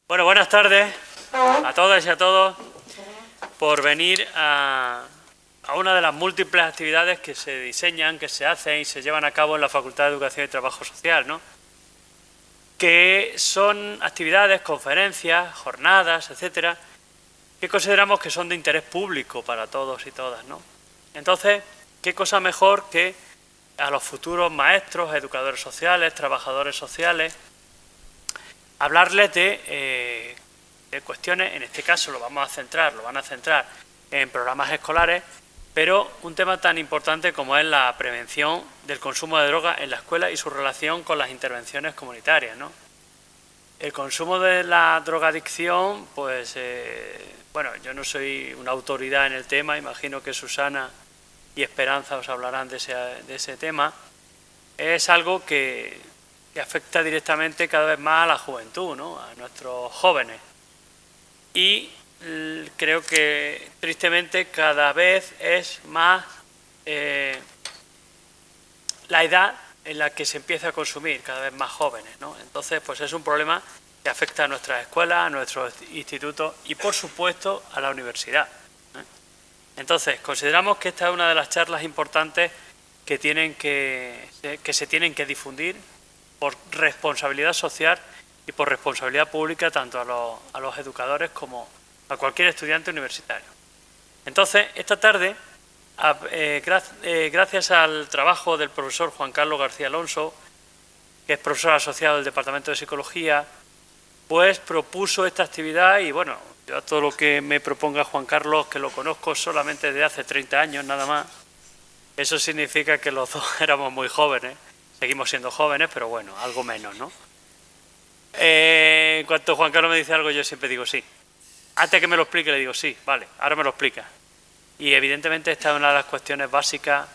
Bueno, buenas tardes a todas y a todos por venir a una de las múltiples actividades que se diseñan, que se hacen y se llevan a cabo en la Facultad de Educación y Trabajo Social, ¿no? Que son actividades, conferencias, jornadas, etcétera, que consideramos que son de interés público para todos y todas, ¿no? Entonces, ¿qué cosa mejor que a los futuros maestros, educadores sociales, trabajadores sociales, hablarles de cuestiones? En este caso lo van a centrar en programas escolares, pero un tema tan importante como es la prevención del consumo de drogas en la escuela y su relación con las intervenciones comunitarias, ¿no? El consumo de la drogadicción, pues, bueno, yo no soy una autoridad en el tema, imagino que Susana y Esperanza os hablarán de ese tema. Es algo que afecta directamente cada vez más a la juventud, ¿no? A nuestros jóvenes. Y creo que tristemente cada vez es más la edad en la que se empieza a consumir, cada vez más jóvenes, ¿no? Entonces, pues es un problema que afecta a nuestras escuelas, a nuestros institutos y, por supuesto, a la universidad, ¿eh? Entonces, consideramos que esta es una de las charlas importantes que se tienen que difundir por responsabilidad social y por responsabilidad pública tanto a los educadores como a cualquier estudiante universitario. Entonces, esta tarde, gracias al trabajo del profesor Juan Carlos García Alonso, que es profesor asociado del Departamento de Psicología, pues propuso esta actividad y, bueno, yo a todo lo que me proponga Juan Carlos, que lo conozco solamente desde hace 30 años nada más, eso significa que los dos éramos muy jóvenes, seguimos siendo jóvenes, pero bueno, algo menos, ¿no? En cuanto Juan Carlos me dice algo, yo siempre digo sí. Antes que me lo explique, le digo sí, vale, ahora me lo explica. Y evidentemente esta es una de las cuestiones básicas,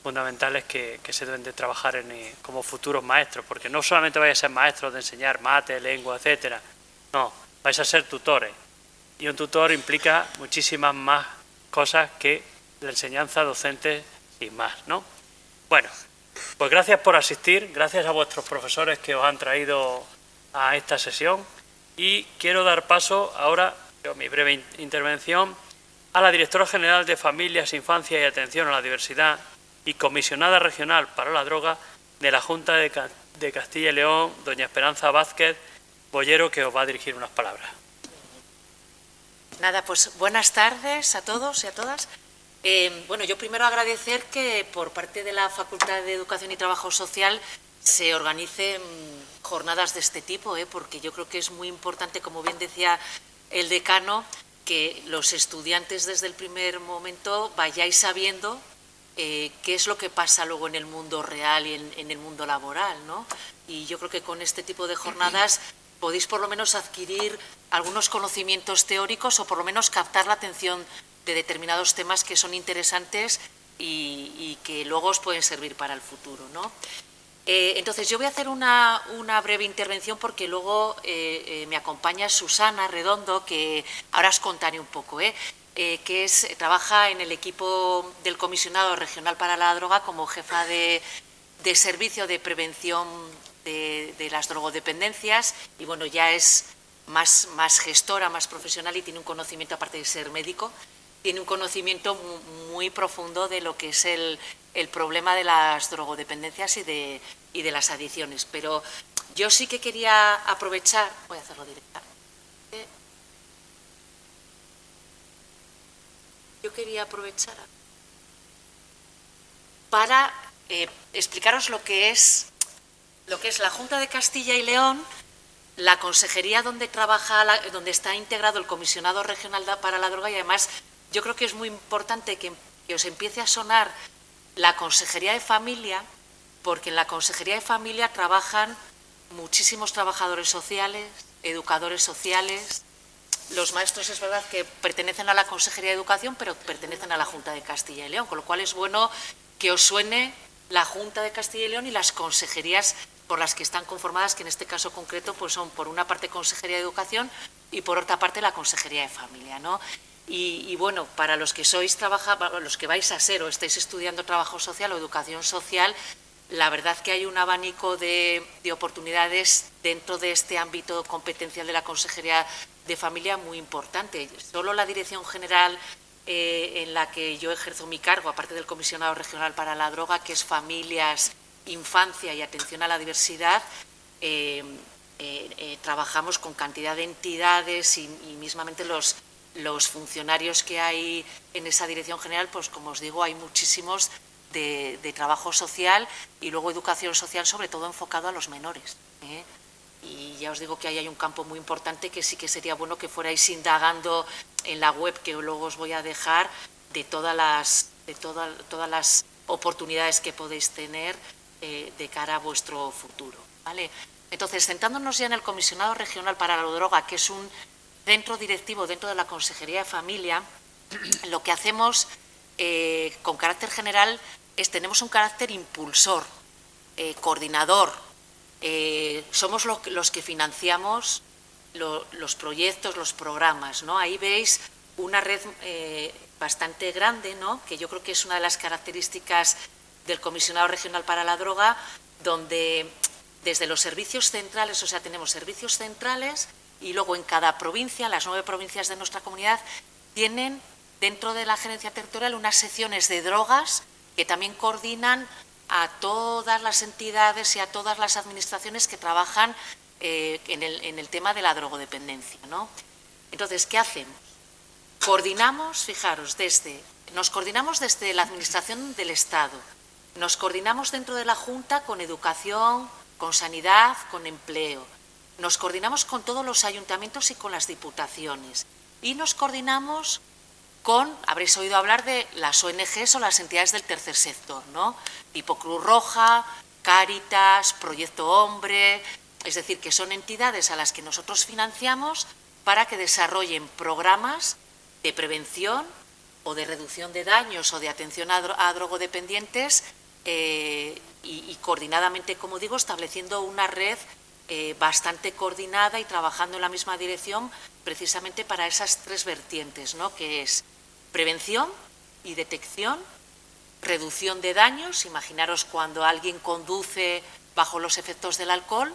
fundamentales que se deben de trabajar como futuros maestros, porque no solamente vais a ser maestros de enseñar mate, lengua, etcétera, no, vais a ser tutores. Y un tutor implica muchísimas más cosas que la enseñanza docente sin más, ¿no? Bueno, pues gracias por asistir, gracias a vuestros profesores que os han traído a esta sesión y quiero dar paso ahora, en mi breve intervención, a la Directora General de Familias, Infancia y Atención a la Diversidad y Comisionada Regional para la Droga de la Junta de Castilla y León, doña Esperanza Vázquez Bollero, que os va a dirigir unas palabras. Nada, pues buenas tardes a todos y a todas. Bueno, yo primero agradecer que por parte de la Facultad de Educación y Trabajo Social se organicen jornadas de este tipo, porque yo creo que es muy importante, como bien decía el decano, que los estudiantes desde el primer momento vayáis sabiendo qué es lo que pasa luego en el mundo real y en el mundo laboral, ¿no? Y yo creo que con este tipo de jornadas podéis por lo menos adquirir algunos conocimientos teóricos o por lo menos captar la atención de determinados temas que son interesantes y que luego os pueden servir para el futuro, ¿no? Entonces, yo voy a hacer una breve intervención porque luego me acompaña Susana Redondo, que ahora os contaré un poco, que trabaja en el equipo del Comisionado Regional para la Droga como jefa de servicio de prevención de las drogodependencias y, bueno, ya es más gestora, más profesional y tiene un conocimiento, aparte de ser médico, tiene un conocimiento muy profundo de lo que es el problema de las drogodependencias y de las adicciones. Pero yo sí que quería aprovechar, voy a hacerlo directamente, para explicaros lo que es la Junta de Castilla y León, la consejería donde está integrado el Comisionado Regional para la Droga, y además yo creo que es muy importante que os empiece a sonar la Consejería de Familia, porque en la Consejería de Familia trabajan muchísimos trabajadores sociales, educadores sociales. Los maestros es verdad que pertenecen a la Consejería de Educación, pero pertenecen a la Junta de Castilla y León, con lo cual es bueno que os suene la Junta de Castilla y León y las consejerías por las que están conformadas, que en este caso concreto pues son por una parte Consejería de Educación y por otra parte la Consejería de Familia, ¿no? Y bueno, para los que los que vais a ser o estáis estudiando trabajo social o educación social, la verdad que hay un abanico de oportunidades dentro de este ámbito competencial de la Consejería de Familia muy importante. Solo la Dirección General en la que yo ejerzo mi cargo, aparte del Comisionado Regional para la Droga, que es Familias, Infancia y Atención a la Diversidad, trabajamos con cantidad de entidades y mismamente los funcionarios que hay en esa Dirección General, pues como os digo, hay muchísimos de trabajo social y luego educación social, sobre todo enfocado a los menores. Y ya os digo que ahí hay un campo muy importante que sí que sería bueno que fuerais indagando en la web, que luego os voy a dejar, de todas las oportunidades que podéis tener de cara a vuestro futuro, ¿vale? Entonces, centrándonos ya en el Comisionado Regional para la Droga, que es un centro directivo dentro de la Consejería de Familia, lo que hacemos con carácter general tenemos un carácter impulsor, coordinador. Somos los que financiamos los proyectos, los programas, ¿no? Ahí veis una red bastante grande, ¿no? Que yo creo que es una de las características del Comisionado Regional para la Droga, donde desde los servicios centrales, o sea, tenemos servicios centrales y luego en cada provincia, las 9 provincias de nuestra comunidad, tienen dentro de la gerencia territorial unas secciones de drogas que también coordinan a todas las entidades y a todas las administraciones que trabajan en el tema de la drogodependencia, ¿no? Entonces, ¿qué hacemos? Coordinamos, fijaros, nos coordinamos desde la Administración del Estado, nos coordinamos dentro de la Junta con educación, con sanidad, con empleo, nos coordinamos con todos los ayuntamientos y con las diputaciones y nos coordinamos con, habréis oído hablar de las ONGs o las entidades del tercer sector, ¿no? Tipo Cruz Roja, Cáritas, Proyecto Hombre, es decir, que son entidades a las que nosotros financiamos para que desarrollen programas de prevención o de reducción de daños o de atención a drogodependientes y coordinadamente, como digo, estableciendo una red bastante coordinada y trabajando en la misma dirección precisamente para esas 3 vertientes, ¿no? Que es prevención y detección, reducción de daños. Imaginaros cuando alguien conduce bajo los efectos del alcohol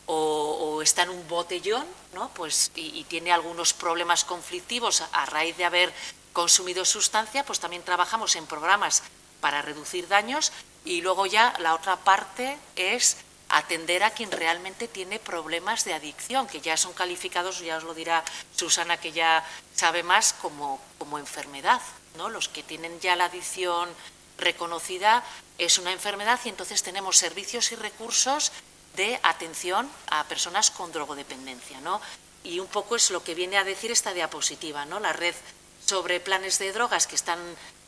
o está en un botellón, ¿no? Pues, y tiene algunos problemas conflictivos a raíz de haber consumido sustancia, pues también trabajamos en programas para reducir daños y luego ya la otra parte es atender a quien realmente tiene problemas de adicción, que ya son calificados, ya os lo dirá Susana, que ya sabe más, como enfermedad, ¿no? Los que tienen ya la adicción reconocida es una enfermedad y entonces tenemos servicios y recursos de atención a personas con drogodependencia, ¿no? Y un poco es lo que viene a decir esta diapositiva, ¿no? La red sobre planes de drogas que están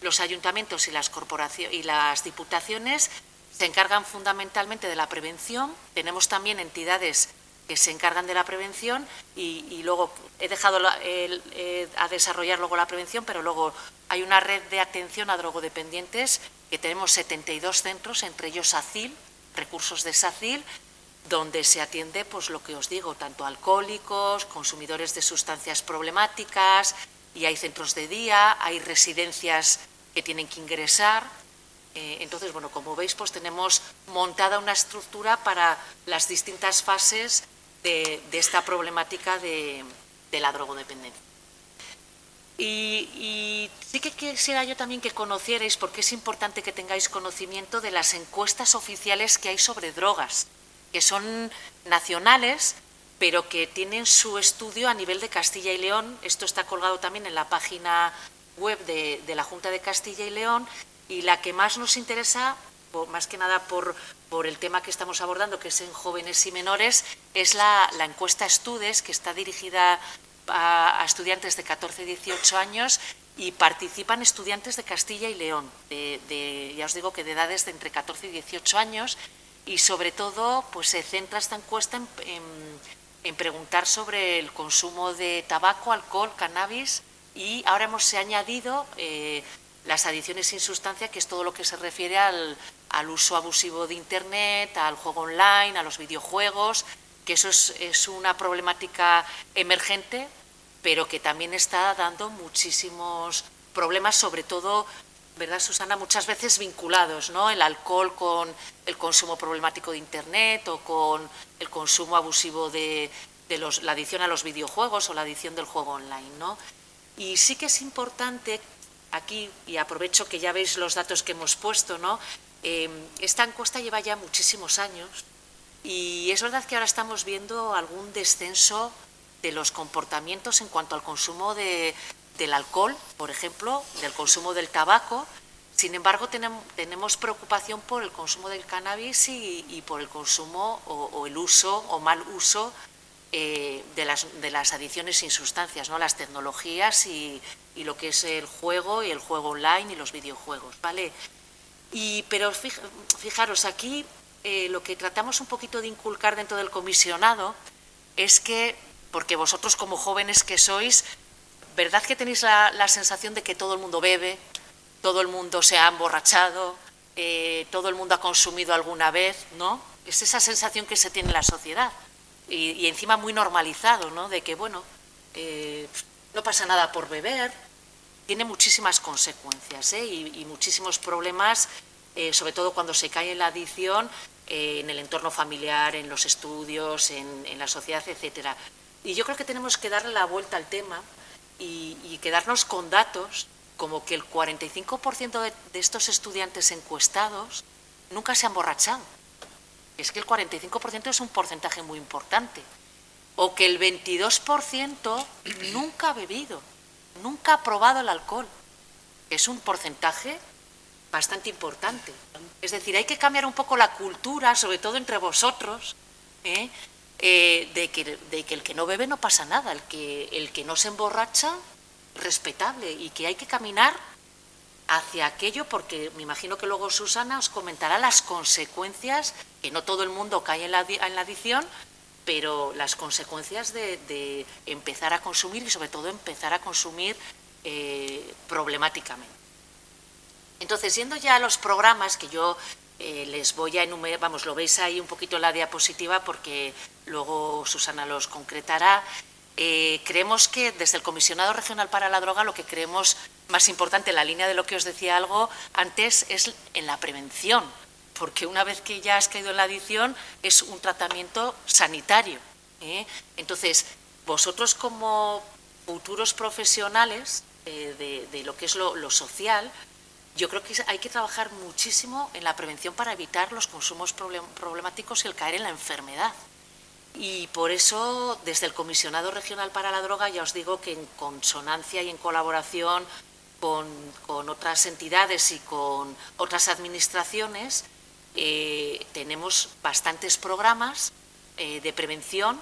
los ayuntamientos y las corporaciones y las diputaciones se encargan fundamentalmente de la prevención. Tenemos también entidades que se encargan de la prevención y luego he dejado a desarrollar luego la prevención, pero luego hay una red de atención a drogodependientes que tenemos 72 centros, entre ellos SACIL, recursos de SACIL, donde se atiende, pues lo que os digo, tanto alcohólicos, consumidores de sustancias problemáticas, y hay centros de día, hay residencias que tienen que ingresar. Entonces, bueno, como veis, pues tenemos montada una estructura para las distintas fases de esta problemática de la drogodependencia. Y sí que quisiera yo también que conocierais, porque es importante que tengáis conocimiento de las encuestas oficiales que hay sobre drogas, que son nacionales, pero que tienen su estudio a nivel de Castilla y León. Esto está colgado también en la página web de la Junta de Castilla y León, y la que más nos interesa, más que nada por el tema que estamos abordando, que es en jóvenes y menores, es la encuesta Estudes, que está dirigida a estudiantes de 14 y 18 años y participan estudiantes de Castilla y León, ya os digo que de edades de entre 14 y 18 años, y sobre todo pues se centra esta encuesta en preguntar sobre el consumo de tabaco, alcohol, cannabis, y ahora se ha añadido las adicciones sin sustancia, que es todo lo que se refiere al uso abusivo de Internet, al juego online, a los videojuegos, que eso es una problemática emergente, pero que también está dando muchísimos problemas, sobre todo ¿verdad, Susana? Muchas veces vinculados, ¿no? El alcohol con el consumo problemático de Internet o con el consumo abusivo de la adicción a los videojuegos o la adicción del juego online, ¿no? Y sí que es importante aquí, y aprovecho que ya veis los datos que hemos puesto, ¿no? Esta encuesta lleva ya muchísimos años y es verdad que ahora estamos viendo algún descenso de los comportamientos en cuanto al consumo del alcohol, por ejemplo, del consumo del tabaco. Sin embargo, tenemos preocupación por el consumo del cannabis y por el consumo o el uso o mal uso de las adicciones sin sustancias, ¿no? Las tecnologías y lo que es el juego y el juego online y los videojuegos, ¿vale? Pero fijaros, aquí lo que tratamos un poquito de inculcar dentro del comisionado es que, porque vosotros como jóvenes que sois, ¿verdad que tenéis la sensación de que todo el mundo bebe, todo el mundo se ha emborrachado, todo el mundo ha consumido alguna vez, ¿no? Es esa sensación que se tiene en la sociedad y encima muy normalizado, ¿no? De que, bueno, no pasa nada por beber, tiene muchísimas consecuencias y muchísimos problemas, sobre todo cuando se cae en la adicción, en el entorno familiar, en los estudios, en la sociedad, etcétera. Y yo creo que tenemos que darle la vuelta al tema y quedarnos con datos como que el 45% de estos estudiantes encuestados nunca se han emborrachado. Es que el 45% es un porcentaje muy importante. O que el 22% nunca ha bebido, nunca ha probado el alcohol. Es un porcentaje bastante importante. Es decir, hay que cambiar un poco la cultura, sobre todo entre vosotros, de que el que no bebe no pasa nada, el que no se emborracha, respetable, y que hay que caminar hacia aquello, porque me imagino que luego Susana os comentará las consecuencias, que no todo el mundo cae en la adicción, pero las consecuencias de empezar a consumir y sobre todo empezar a consumir problemáticamente. Entonces, yendo ya a los programas que yo les voy a enumerar, vamos, lo veis ahí un poquito en la diapositiva porque luego Susana los concretará. Creemos que desde el Comisionado Regional para la Droga lo que creemos más importante, en la línea de lo que os decía algo antes, es en la prevención, porque una vez que ya has caído en la adicción es un tratamiento sanitario. Entonces, vosotros como futuros profesionales de lo que es lo social, yo creo que hay que trabajar muchísimo en la prevención para evitar los consumos problemáticos y el caer en la enfermedad. Y por eso, desde el Comisionado Regional para la Droga, ya os digo que en consonancia y en colaboración con otras entidades y con otras administraciones, tenemos bastantes programas de prevención,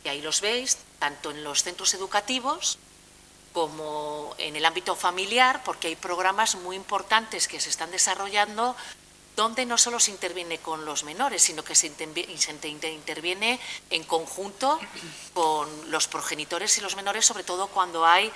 y ahí los veis, tanto en los centros educativos como en el ámbito familiar, porque hay programas muy importantes que se están desarrollando donde no solo se interviene con los menores, sino que se interviene en conjunto con los progenitores y los menores, sobre todo cuando hay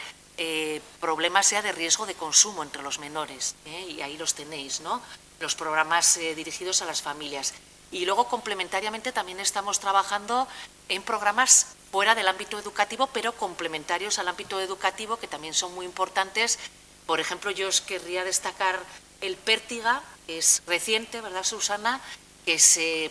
problemas ya de riesgo de consumo entre los menores, y ahí los tenéis, ¿no? Los programas dirigidos a las familias. Y luego, complementariamente, también estamos trabajando en programas fuera del ámbito educativo, pero complementarios al ámbito educativo, que también son muy importantes. Por ejemplo, yo os querría destacar el Pértiga, que es reciente, ¿verdad, Susana?, que se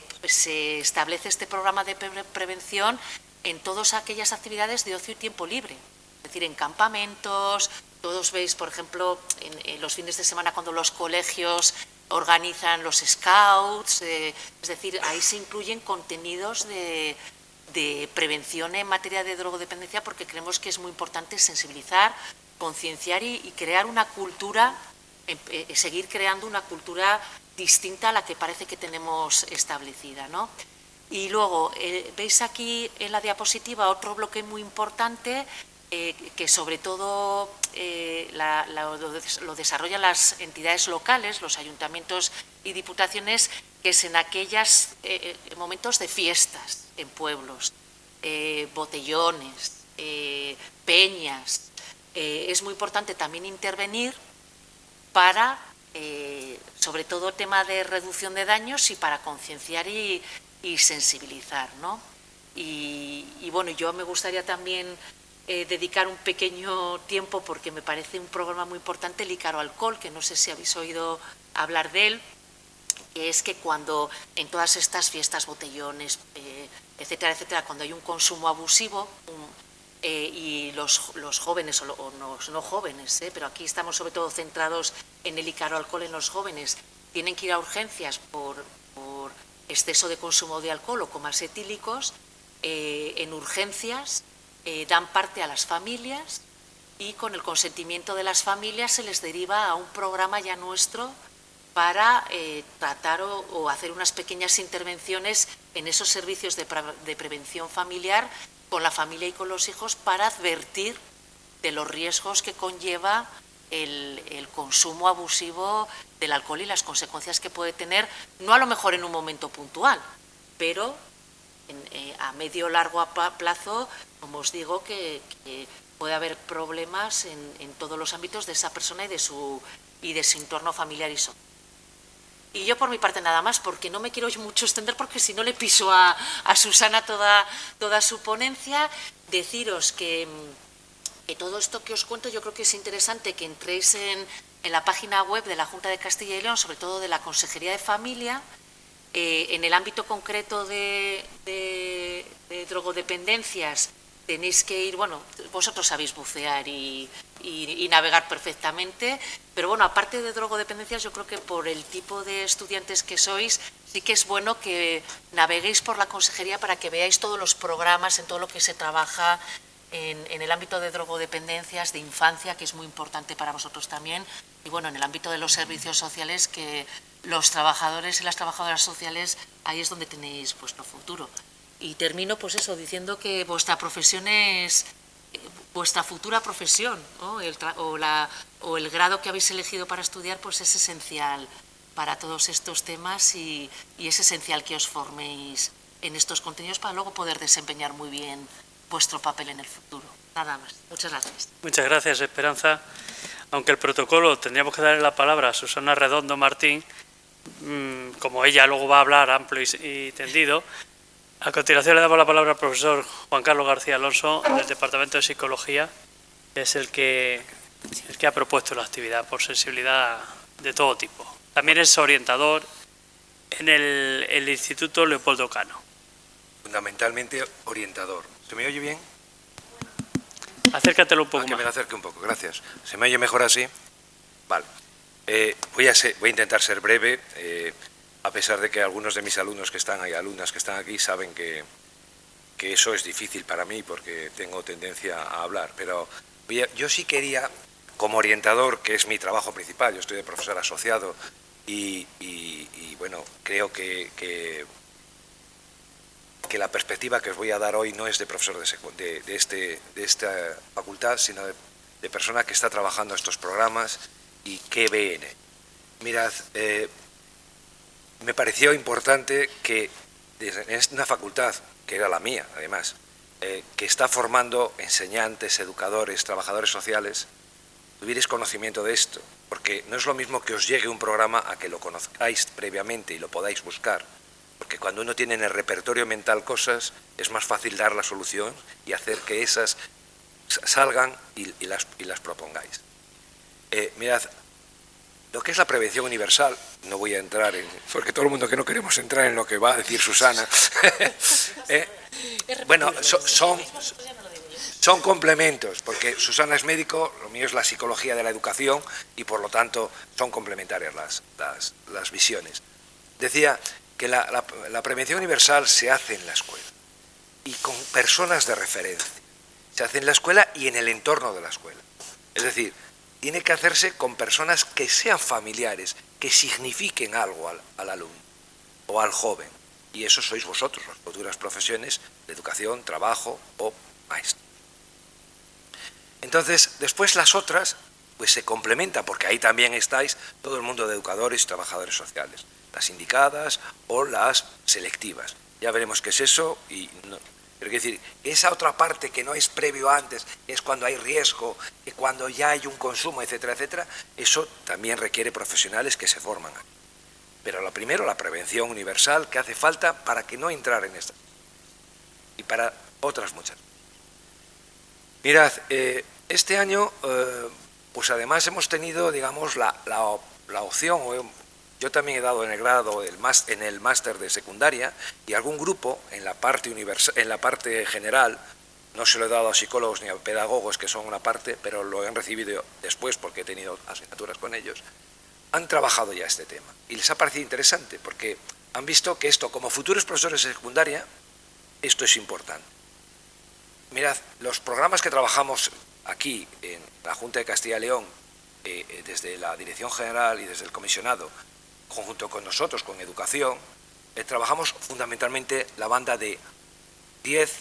establece este programa de prevención en todas aquellas actividades de ocio y tiempo libre. Es decir, en campamentos, todos veis, por ejemplo, en los fines de semana cuando los colegios organizan los scouts, es decir, ahí se incluyen contenidos de prevención en materia de drogodependencia, porque creemos que es muy importante sensibilizar, concienciar y crear una cultura, seguir creando una cultura distinta a la que parece que tenemos establecida, ¿no? Y luego, veis aquí en la diapositiva otro bloque muy importante que sobre todo lo desarrollan las entidades locales, los ayuntamientos y diputaciones, que es en aquellos momentos de fiestas en pueblos, botellones, peñas. Es muy importante también intervenir para, sobre todo, el tema de reducción de daños y para concienciar y sensibilizar, ¿no? Y bueno, yo me gustaría también dedicar un pequeño tiempo, porque me parece un programa muy importante, el Ícaro Alcohol, que no sé si habéis oído hablar de él, que es que cuando en todas estas fiestas, botellones, etcétera, etcétera, cuando hay un consumo abusivo y los jóvenes, o no jóvenes, pero aquí estamos sobre todo centrados en el Ícaro Alcohol, en los jóvenes, tienen que ir a urgencias por exceso de consumo de alcohol o comas etílicos, en urgencias dan parte a las familias y con el consentimiento de las familias se les deriva a un programa ya nuestro para tratar o hacer unas pequeñas intervenciones en esos servicios de prevención familiar con la familia y con los hijos para advertir de los riesgos que conlleva el consumo abusivo del alcohol y las consecuencias que puede tener, no a lo mejor en un momento puntual, pero a medio o largo plazo, como os digo, que puede haber problemas en todos los ámbitos de esa persona y de su entorno familiar y social. Y yo por mi parte nada más, porque no me quiero mucho extender, porque si no le piso a Susana toda su ponencia. Deciros que todo esto que os cuento yo creo que es interesante que entréis en la página web de la Junta de Castilla y León, sobre todo de la Consejería de Familia, en el ámbito concreto de drogodependencias. Tenéis que ir, bueno, vosotros sabéis bucear y navegar perfectamente, pero bueno, aparte de drogodependencias, yo creo que por el tipo de estudiantes que sois, sí que es bueno que naveguéis por la consejería para que veáis todos los programas, en todo lo que se trabaja en el ámbito de drogodependencias, de infancia, que es muy importante para vosotros también, y bueno, en el ámbito de los servicios sociales, que los trabajadores y las trabajadoras sociales, ahí es donde tenéis vuestro futuro. Y termino, pues eso, diciendo que vuestra profesión es vuestra futura profesión, ¿no? o el grado que habéis elegido para estudiar, pues es esencial para todos estos temas y es esencial que os forméis en estos contenidos para luego poder desempeñar muy bien vuestro papel en el futuro. Nada más. Muchas gracias. Muchas gracias, Esperanza. Aunque el protocolo tendríamos que darle la palabra a Susana Redondo Martín, como ella luego va a hablar amplio y tendido. A continuación le damos la palabra al profesor Juan Carlos García Alonso del Departamento de Psicología, que es el que ha propuesto la actividad por sensibilidad de todo tipo. También es orientador en el Instituto Leopoldo Cano. Fundamentalmente orientador. ¿Se me oye bien? Acércatelo un poco más. Que me lo acerque un poco, gracias. ¿Se me oye mejor así? Vale. Voy a intentar ser breve, a pesar de que algunos de mis alumnos que están ahí, alumnas que están aquí, saben que eso es difícil para mí porque tengo tendencia a hablar. Pero yo sí quería, como orientador, que es mi trabajo principal, yo estoy de profesor asociado y bueno, creo que la perspectiva que os voy a dar hoy no es de profesor de esta facultad, sino de persona que está trabajando estos programas y que ve en él. Mirad, me pareció importante que en una facultad, que era la mía además, que está formando enseñantes, educadores, trabajadores sociales, tuvierais conocimiento de esto, porque no es lo mismo que os llegue un programa a que lo conozcáis previamente y lo podáis buscar, porque cuando uno tiene en el repertorio mental cosas, es más fácil dar la solución y hacer que esas salgan y las propongáis. Mirad, lo que es la prevención universal, no voy a entrar en... porque todo el mundo que no queremos entrar en lo que va a decir Susana. Bueno, son complementos, porque Susana es médico, lo mío es la psicología de la educación y por lo tanto son complementarias las visiones. Decía que la prevención universal se hace en la escuela y con personas de referencia. Se hace en la escuela y en el entorno de la escuela. Es decir, tiene que hacerse con personas que sean familiares, que signifiquen algo al alumno o al joven. Y eso sois vosotros, las futuras profesiones de educación, trabajo o maestro. Entonces, después las otras, pues se complementan, porque ahí también estáis todo el mundo de educadores y trabajadores sociales, las indicadas o las selectivas. Ya veremos qué es eso y no. Pero quiero decir, esa otra parte que no es previo antes, es cuando hay riesgo, que cuando ya hay un consumo, etcétera, etcétera, eso también requiere profesionales que se forman. Pero lo primero, la prevención universal que hace falta para que no entrar en esto. Y para otras muchas. Mirad, este año, pues además hemos tenido, digamos, la opción, yo también he dado en el grado, en el máster de secundaria, y algún grupo en la parte general, no se lo he dado a psicólogos ni a pedagogos, que son una parte, pero lo han recibido después porque he tenido asignaturas con ellos, han trabajado ya este tema. Y les ha parecido interesante porque han visto que esto, como futuros profesores de secundaria, esto es importante. Mirad, los programas que trabajamos aquí en la Junta de Castilla y León, desde la Dirección General y desde el Comisionado, conjunto con nosotros, con Educación, trabajamos fundamentalmente la banda de 10,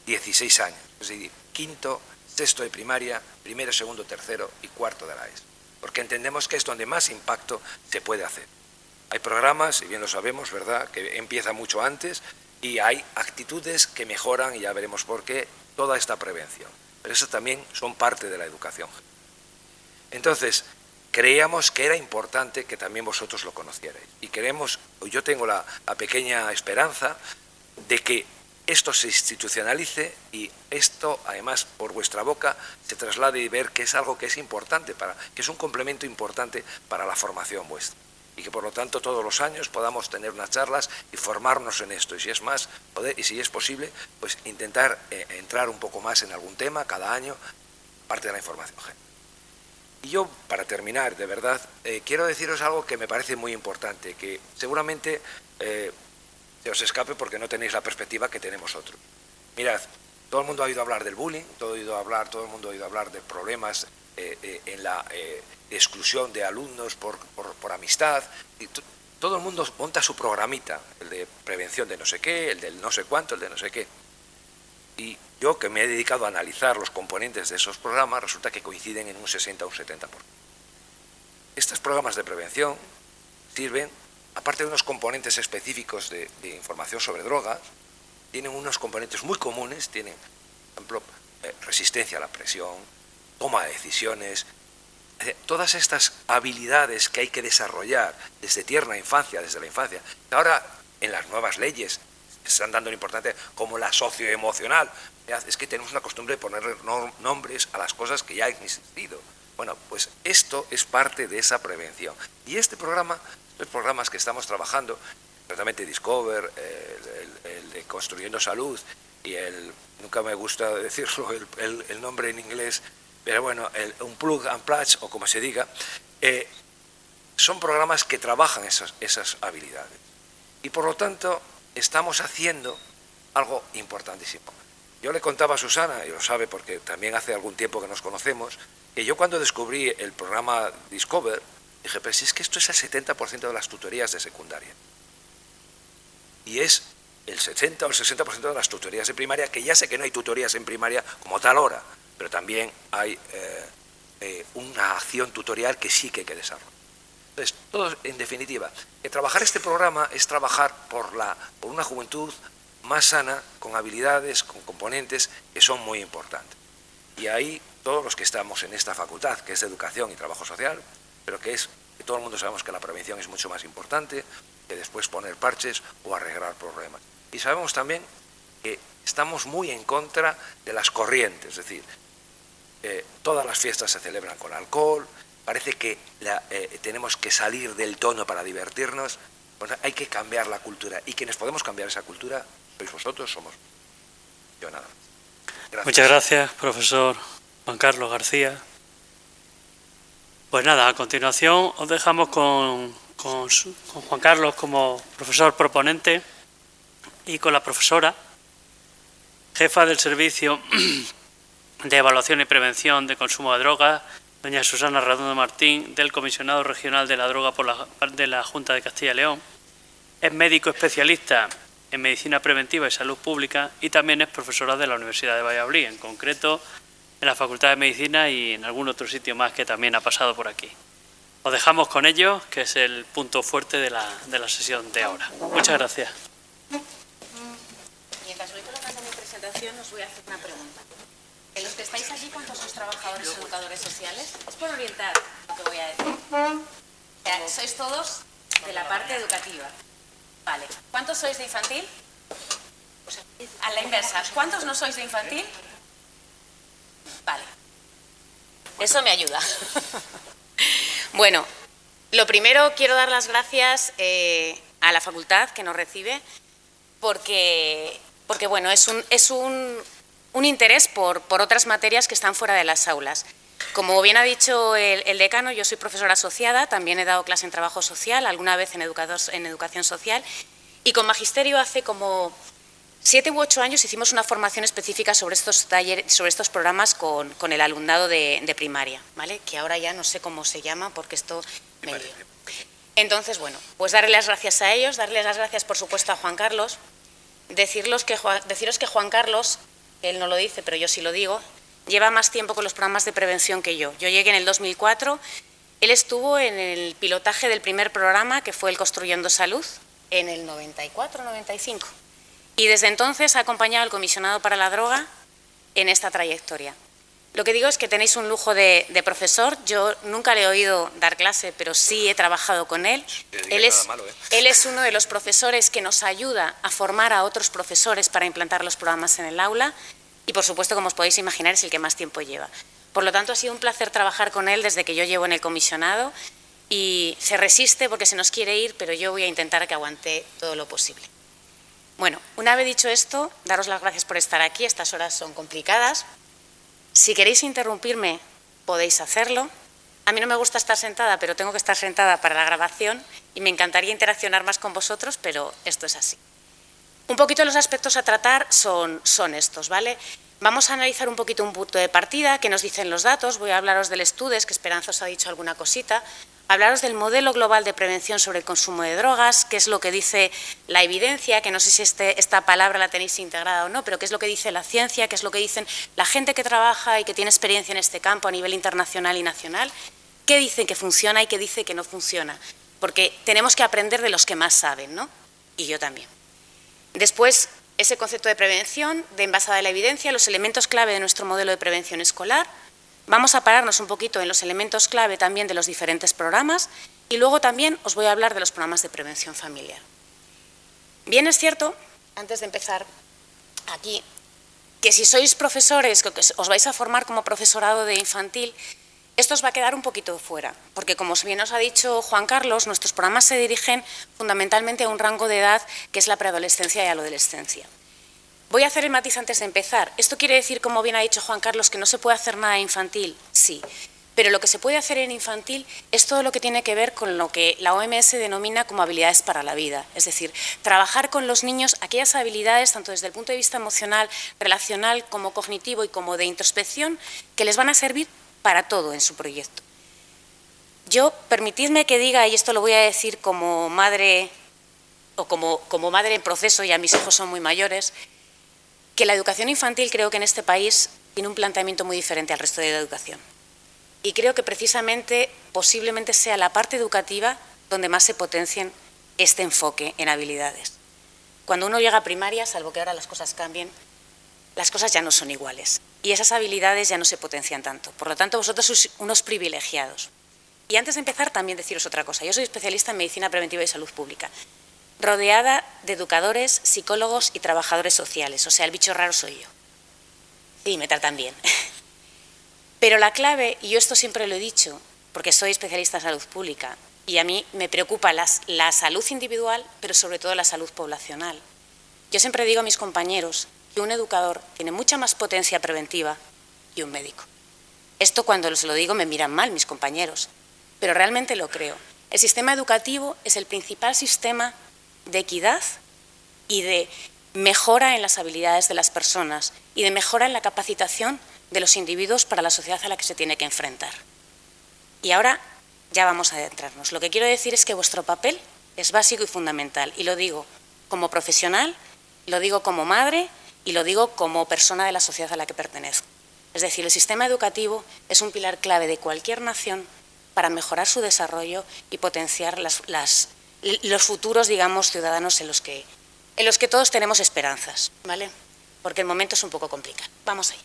16 años, es decir, quinto, sexto de primaria, primero, segundo, tercero y cuarto de la ESO, porque entendemos que es donde más impacto se puede hacer. Hay programas, y bien lo sabemos, ¿verdad?, que empiezan mucho antes y hay actitudes que mejoran, y ya veremos por qué, toda esta prevención. Pero eso también son parte de la educación. Entonces, creíamos que era importante que también vosotros lo conocierais. Y yo tengo la pequeña esperanza de que esto se institucionalice y esto, además, por vuestra boca, se traslade y ver que es algo que es importante, que es un complemento importante para la formación vuestra. Y que, por lo tanto, todos los años podamos tener unas charlas y formarnos en esto. Y si es más, y si es posible, pues intentar entrar un poco más en algún tema cada año, parte de la información general. Y yo, para terminar, de verdad, quiero deciros algo que me parece muy importante, que seguramente se os escape porque no tenéis la perspectiva que tenemos otros. Mirad, todo el mundo ha oído hablar del bullying, todo el mundo ha oído hablar de problemas en la exclusión de alumnos por amistad, y todo el mundo monta su programita, el de prevención de no sé qué, el del no sé cuánto, el de no sé qué. Y yo, que me he dedicado a analizar los componentes de esos programas, resulta que coinciden en un 60 o un 70%. Estos programas de prevención sirven, aparte de unos componentes específicos de información sobre drogas, tienen unos componentes muy comunes, tienen, por ejemplo, resistencia a la presión, toma de decisiones, todas estas habilidades que hay que desarrollar desde tierna infancia, desde la infancia. Ahora, en las nuevas leyes, se están dando lo importante como la socioemocional. Es que tenemos una costumbre de poner nombres a las cosas que ya han existido. Bueno, pues esto es parte de esa prevención. Y este programa, los programas que estamos trabajando, concretamente Discover, el de Construyendo Salud y nunca me gusta decirlo, el nombre en inglés, pero bueno, un Plug and Plug, o como se diga, son programas que trabajan esas habilidades. Y por lo tanto, estamos haciendo algo importantísimo. Yo le contaba a Susana, y lo sabe porque también hace algún tiempo que nos conocemos, que yo cuando descubrí el programa Discover, dije, pero si es que esto es el 70% de las tutorías de secundaria. Y es el 70 o el 60% de las tutorías de primaria, que ya sé que no hay tutorías en primaria como tal hora, pero también hay una acción tutorial que sí que hay que desarrollar. Entonces, todo, en definitiva, que trabajar este programa es trabajar por una juventud más sana, con habilidades, con componentes que son muy importantes. Y ahí todos los que estamos en esta facultad, que es de Educación y Trabajo Social, pero que todo el mundo sabemos que la prevención es mucho más importante que después poner parches o arreglar problemas. Y sabemos también que estamos muy en contra de las corrientes, es decir, todas las fiestas se celebran con alcohol, parece que tenemos que salir del tono para divertirnos. Bueno, hay que cambiar la cultura, y quienes podemos cambiar esa cultura sois vosotros, somos yo, nada más. Gracias. Muchas gracias, profesor Juan Carlos García. Pues nada, a continuación os dejamos con Juan Carlos como profesor proponente y con la profesora, jefa del Servicio de Evaluación y Prevención de Consumo de Drogas, doña Susana Redondo Martín, del Comisionado Regional de la Droga de la Junta de Castilla y León. Es médico especialista en Medicina Preventiva y Salud Pública y también es profesora de la Universidad de Valladolid, en concreto en la Facultad de Medicina y en algún otro sitio más que también ha pasado por aquí. Os dejamos con ello, que es el punto fuerte de la sesión de ahora. Muchas gracias. Mientras voy colocando mi presentación, os voy a hacer una pregunta. En los que estáis aquí, ¿cuántos sois trabajadores o educadores sociales? Es por orientar lo que voy a decir. O sea, sois todos de la parte educativa. Vale. ¿Cuántos sois de infantil? A la inversa. ¿Cuántos no sois de infantil? Vale. Eso me ayuda. Bueno, lo primero quiero dar las gracias a la facultad que nos recibe porque bueno, es un interés por otras materias que están fuera de las aulas. Como bien ha dicho el decano, yo soy profesora asociada, también he dado clase en trabajo social, alguna vez en educación social, y con magisterio hace como 7 u 8 años hicimos una formación específica sobre estos talleres, sobre estos programas con el alumnado de primaria, ¿vale? Que ahora ya no sé cómo se llama porque esto me lío. Entonces, bueno, pues darles las gracias a ellos, darles las gracias, por supuesto, a Juan Carlos, deciros que Juan Carlos, él no lo dice, pero yo sí lo digo, lleva más tiempo con los programas de prevención que yo. Yo llegué en el 2004, él estuvo en el pilotaje del primer programa, que fue el Construyendo Salud, en el 94-95. Y desde entonces ha acompañado al comisionado para la droga en esta trayectoria. Lo que digo es que tenéis un lujo de profesor. Yo nunca le he oído dar clase, pero sí he trabajado con él. Él es uno de los profesores que nos ayuda a formar a otros profesores para implantar los programas en el aula y, por supuesto, como os podéis imaginar, es el que más tiempo lleva. Por lo tanto, ha sido un placer trabajar con él desde que yo llevo en el comisionado y se resiste porque se nos quiere ir, pero yo voy a intentar que aguante todo lo posible. Bueno, una vez dicho esto, daros las gracias por estar aquí. Estas horas son complicadas. Si queréis interrumpirme, podéis hacerlo. A mí no me gusta estar sentada, pero tengo que estar sentada para la grabación y me encantaría interaccionar más con vosotros, pero esto es así. Un poquito los aspectos a tratar son estos, ¿vale? Vamos a analizar un poquito un punto de partida, qué nos dicen los datos. Voy a hablaros del Estudes, que Esperanza os ha dicho alguna cosita. Hablaros del modelo global de prevención sobre el consumo de drogas, qué es lo que dice la evidencia, que no sé si esta palabra la tenéis integrada o no, pero qué es lo que dice la ciencia, qué es lo que dicen la gente que trabaja y que tiene experiencia en este campo a nivel internacional y nacional, qué dicen que funciona y qué dice que no funciona, porque tenemos que aprender de los que más saben, ¿no? Y yo también. Después, ese concepto de prevención, de basada en la evidencia, los elementos clave de nuestro modelo de prevención escolar. Vamos a pararnos un poquito en los elementos clave también de los diferentes programas y luego también os voy a hablar de los programas de prevención familiar. Bien es cierto, antes de empezar aquí, que si sois profesores, que os vais a formar como profesorado de infantil, esto os va a quedar un poquito fuera, porque como bien os ha dicho Juan Carlos, nuestros programas se dirigen fundamentalmente a un rango de edad que es la preadolescencia y la adolescencia. Voy a hacer el matiz antes de empezar. ¿Esto quiere decir, como bien ha dicho Juan Carlos, que no se puede hacer nada infantil? Sí, pero lo que se puede hacer en infantil es todo lo que tiene que ver con lo que la OMS denomina como habilidades para la vida. Es decir, trabajar con los niños aquellas habilidades, tanto desde el punto de vista emocional, relacional, como cognitivo y como de introspección, que les van a servir para todo en su proyecto. Yo, permitidme que diga, y esto lo voy a decir como madre o como madre en proceso, ya mis hijos son muy mayores, que la educación infantil creo que en este país tiene un planteamiento muy diferente al resto de la educación. Y creo que precisamente, posiblemente sea la parte educativa donde más se potencien este enfoque en habilidades. Cuando uno llega a primaria, salvo que ahora las cosas cambien, las cosas ya no son iguales. Y esas habilidades ya no se potencian tanto. Por lo tanto, vosotros sois unos privilegiados. Y antes de empezar, también deciros otra cosa. Yo soy especialista en medicina preventiva y salud pública, rodeada de educadores, psicólogos y trabajadores sociales. O sea, el bicho raro soy yo. Sí, me tratan bien. Pero la clave, y yo esto siempre lo he dicho, porque soy especialista en salud pública, y a mí me preocupa la salud individual, pero sobre todo la salud poblacional. Yo siempre digo a mis compañeros que un educador tiene mucha más potencia preventiva que un médico. Esto cuando se lo digo me miran mal mis compañeros, pero realmente lo creo. El sistema educativo es el principal sistema de equidad y de mejora en las habilidades de las personas y de mejora en la capacitación de los individuos para la sociedad a la que se tiene que enfrentar. Y ahora ya vamos a adentrarnos. Lo que quiero decir es que vuestro papel es básico y fundamental, y lo digo como profesional, lo digo como madre y lo digo como persona de la sociedad a la que pertenezco. Es decir, el sistema educativo es un pilar clave de cualquier nación para mejorar su desarrollo y potenciar los futuros, digamos, ciudadanos en los que todos tenemos esperanzas, ¿vale? Porque el momento es un poco complicado. Vamos allá.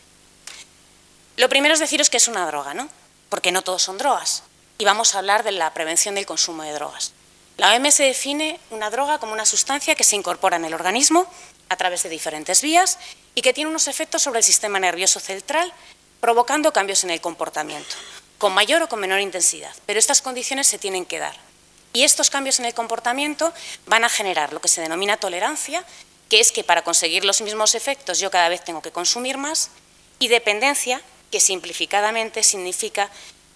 Lo primero es deciros que es una droga, ¿no? Porque no todos son drogas. Y vamos a hablar de la prevención del consumo de drogas. La OMS define una droga como una sustancia que se incorpora en el organismo a través de diferentes vías y que tiene unos efectos sobre el sistema nervioso central provocando cambios en el comportamiento, con mayor o con menor intensidad, pero estas condiciones se tienen que dar. Y estos cambios en el comportamiento van a generar lo que se denomina tolerancia, que es que para conseguir los mismos efectos yo cada vez tengo que consumir más, y dependencia, que simplificadamente significa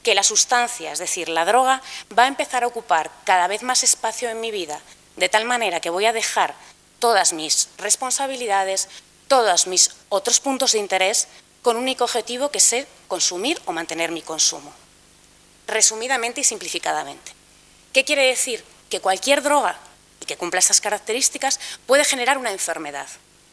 que la sustancia, es decir, la droga, va a empezar a ocupar cada vez más espacio en mi vida, de tal manera que voy a dejar todas mis responsabilidades, todos mis otros puntos de interés, con un único objetivo que es ser consumir o mantener mi consumo. Resumidamente y simplificadamente. ¿Qué quiere decir? Que cualquier droga y que cumpla esas características puede generar una enfermedad,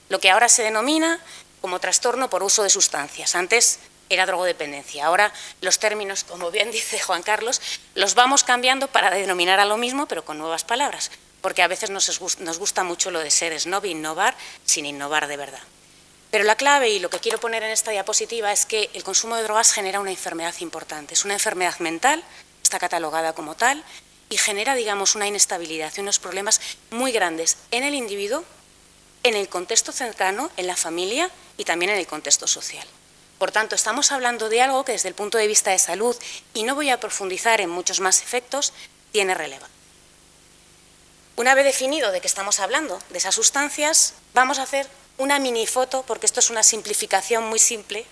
lo que ahora se denomina como trastorno por uso de sustancias. Antes era drogodependencia. Ahora los términos, como bien dice Juan Carlos, los vamos cambiando para denominar a lo mismo, pero con nuevas palabras, porque a veces nos gusta mucho lo de ser snob e innovar sin innovar de verdad. Pero la clave, y lo que quiero poner en esta diapositiva, es que el consumo de drogas genera una enfermedad importante. Es una enfermedad mental, está catalogada como tal, y genera, digamos, una inestabilidad y unos problemas muy grandes en el individuo, en el contexto cercano, en la familia y también en el contexto social. Por tanto, estamos hablando de algo que desde el punto de vista de salud, y no voy a profundizar en muchos más efectos, tiene relevancia. Una vez definido de qué estamos hablando, de esas sustancias, vamos a hacer una mini foto, porque esto es una simplificación muy simple,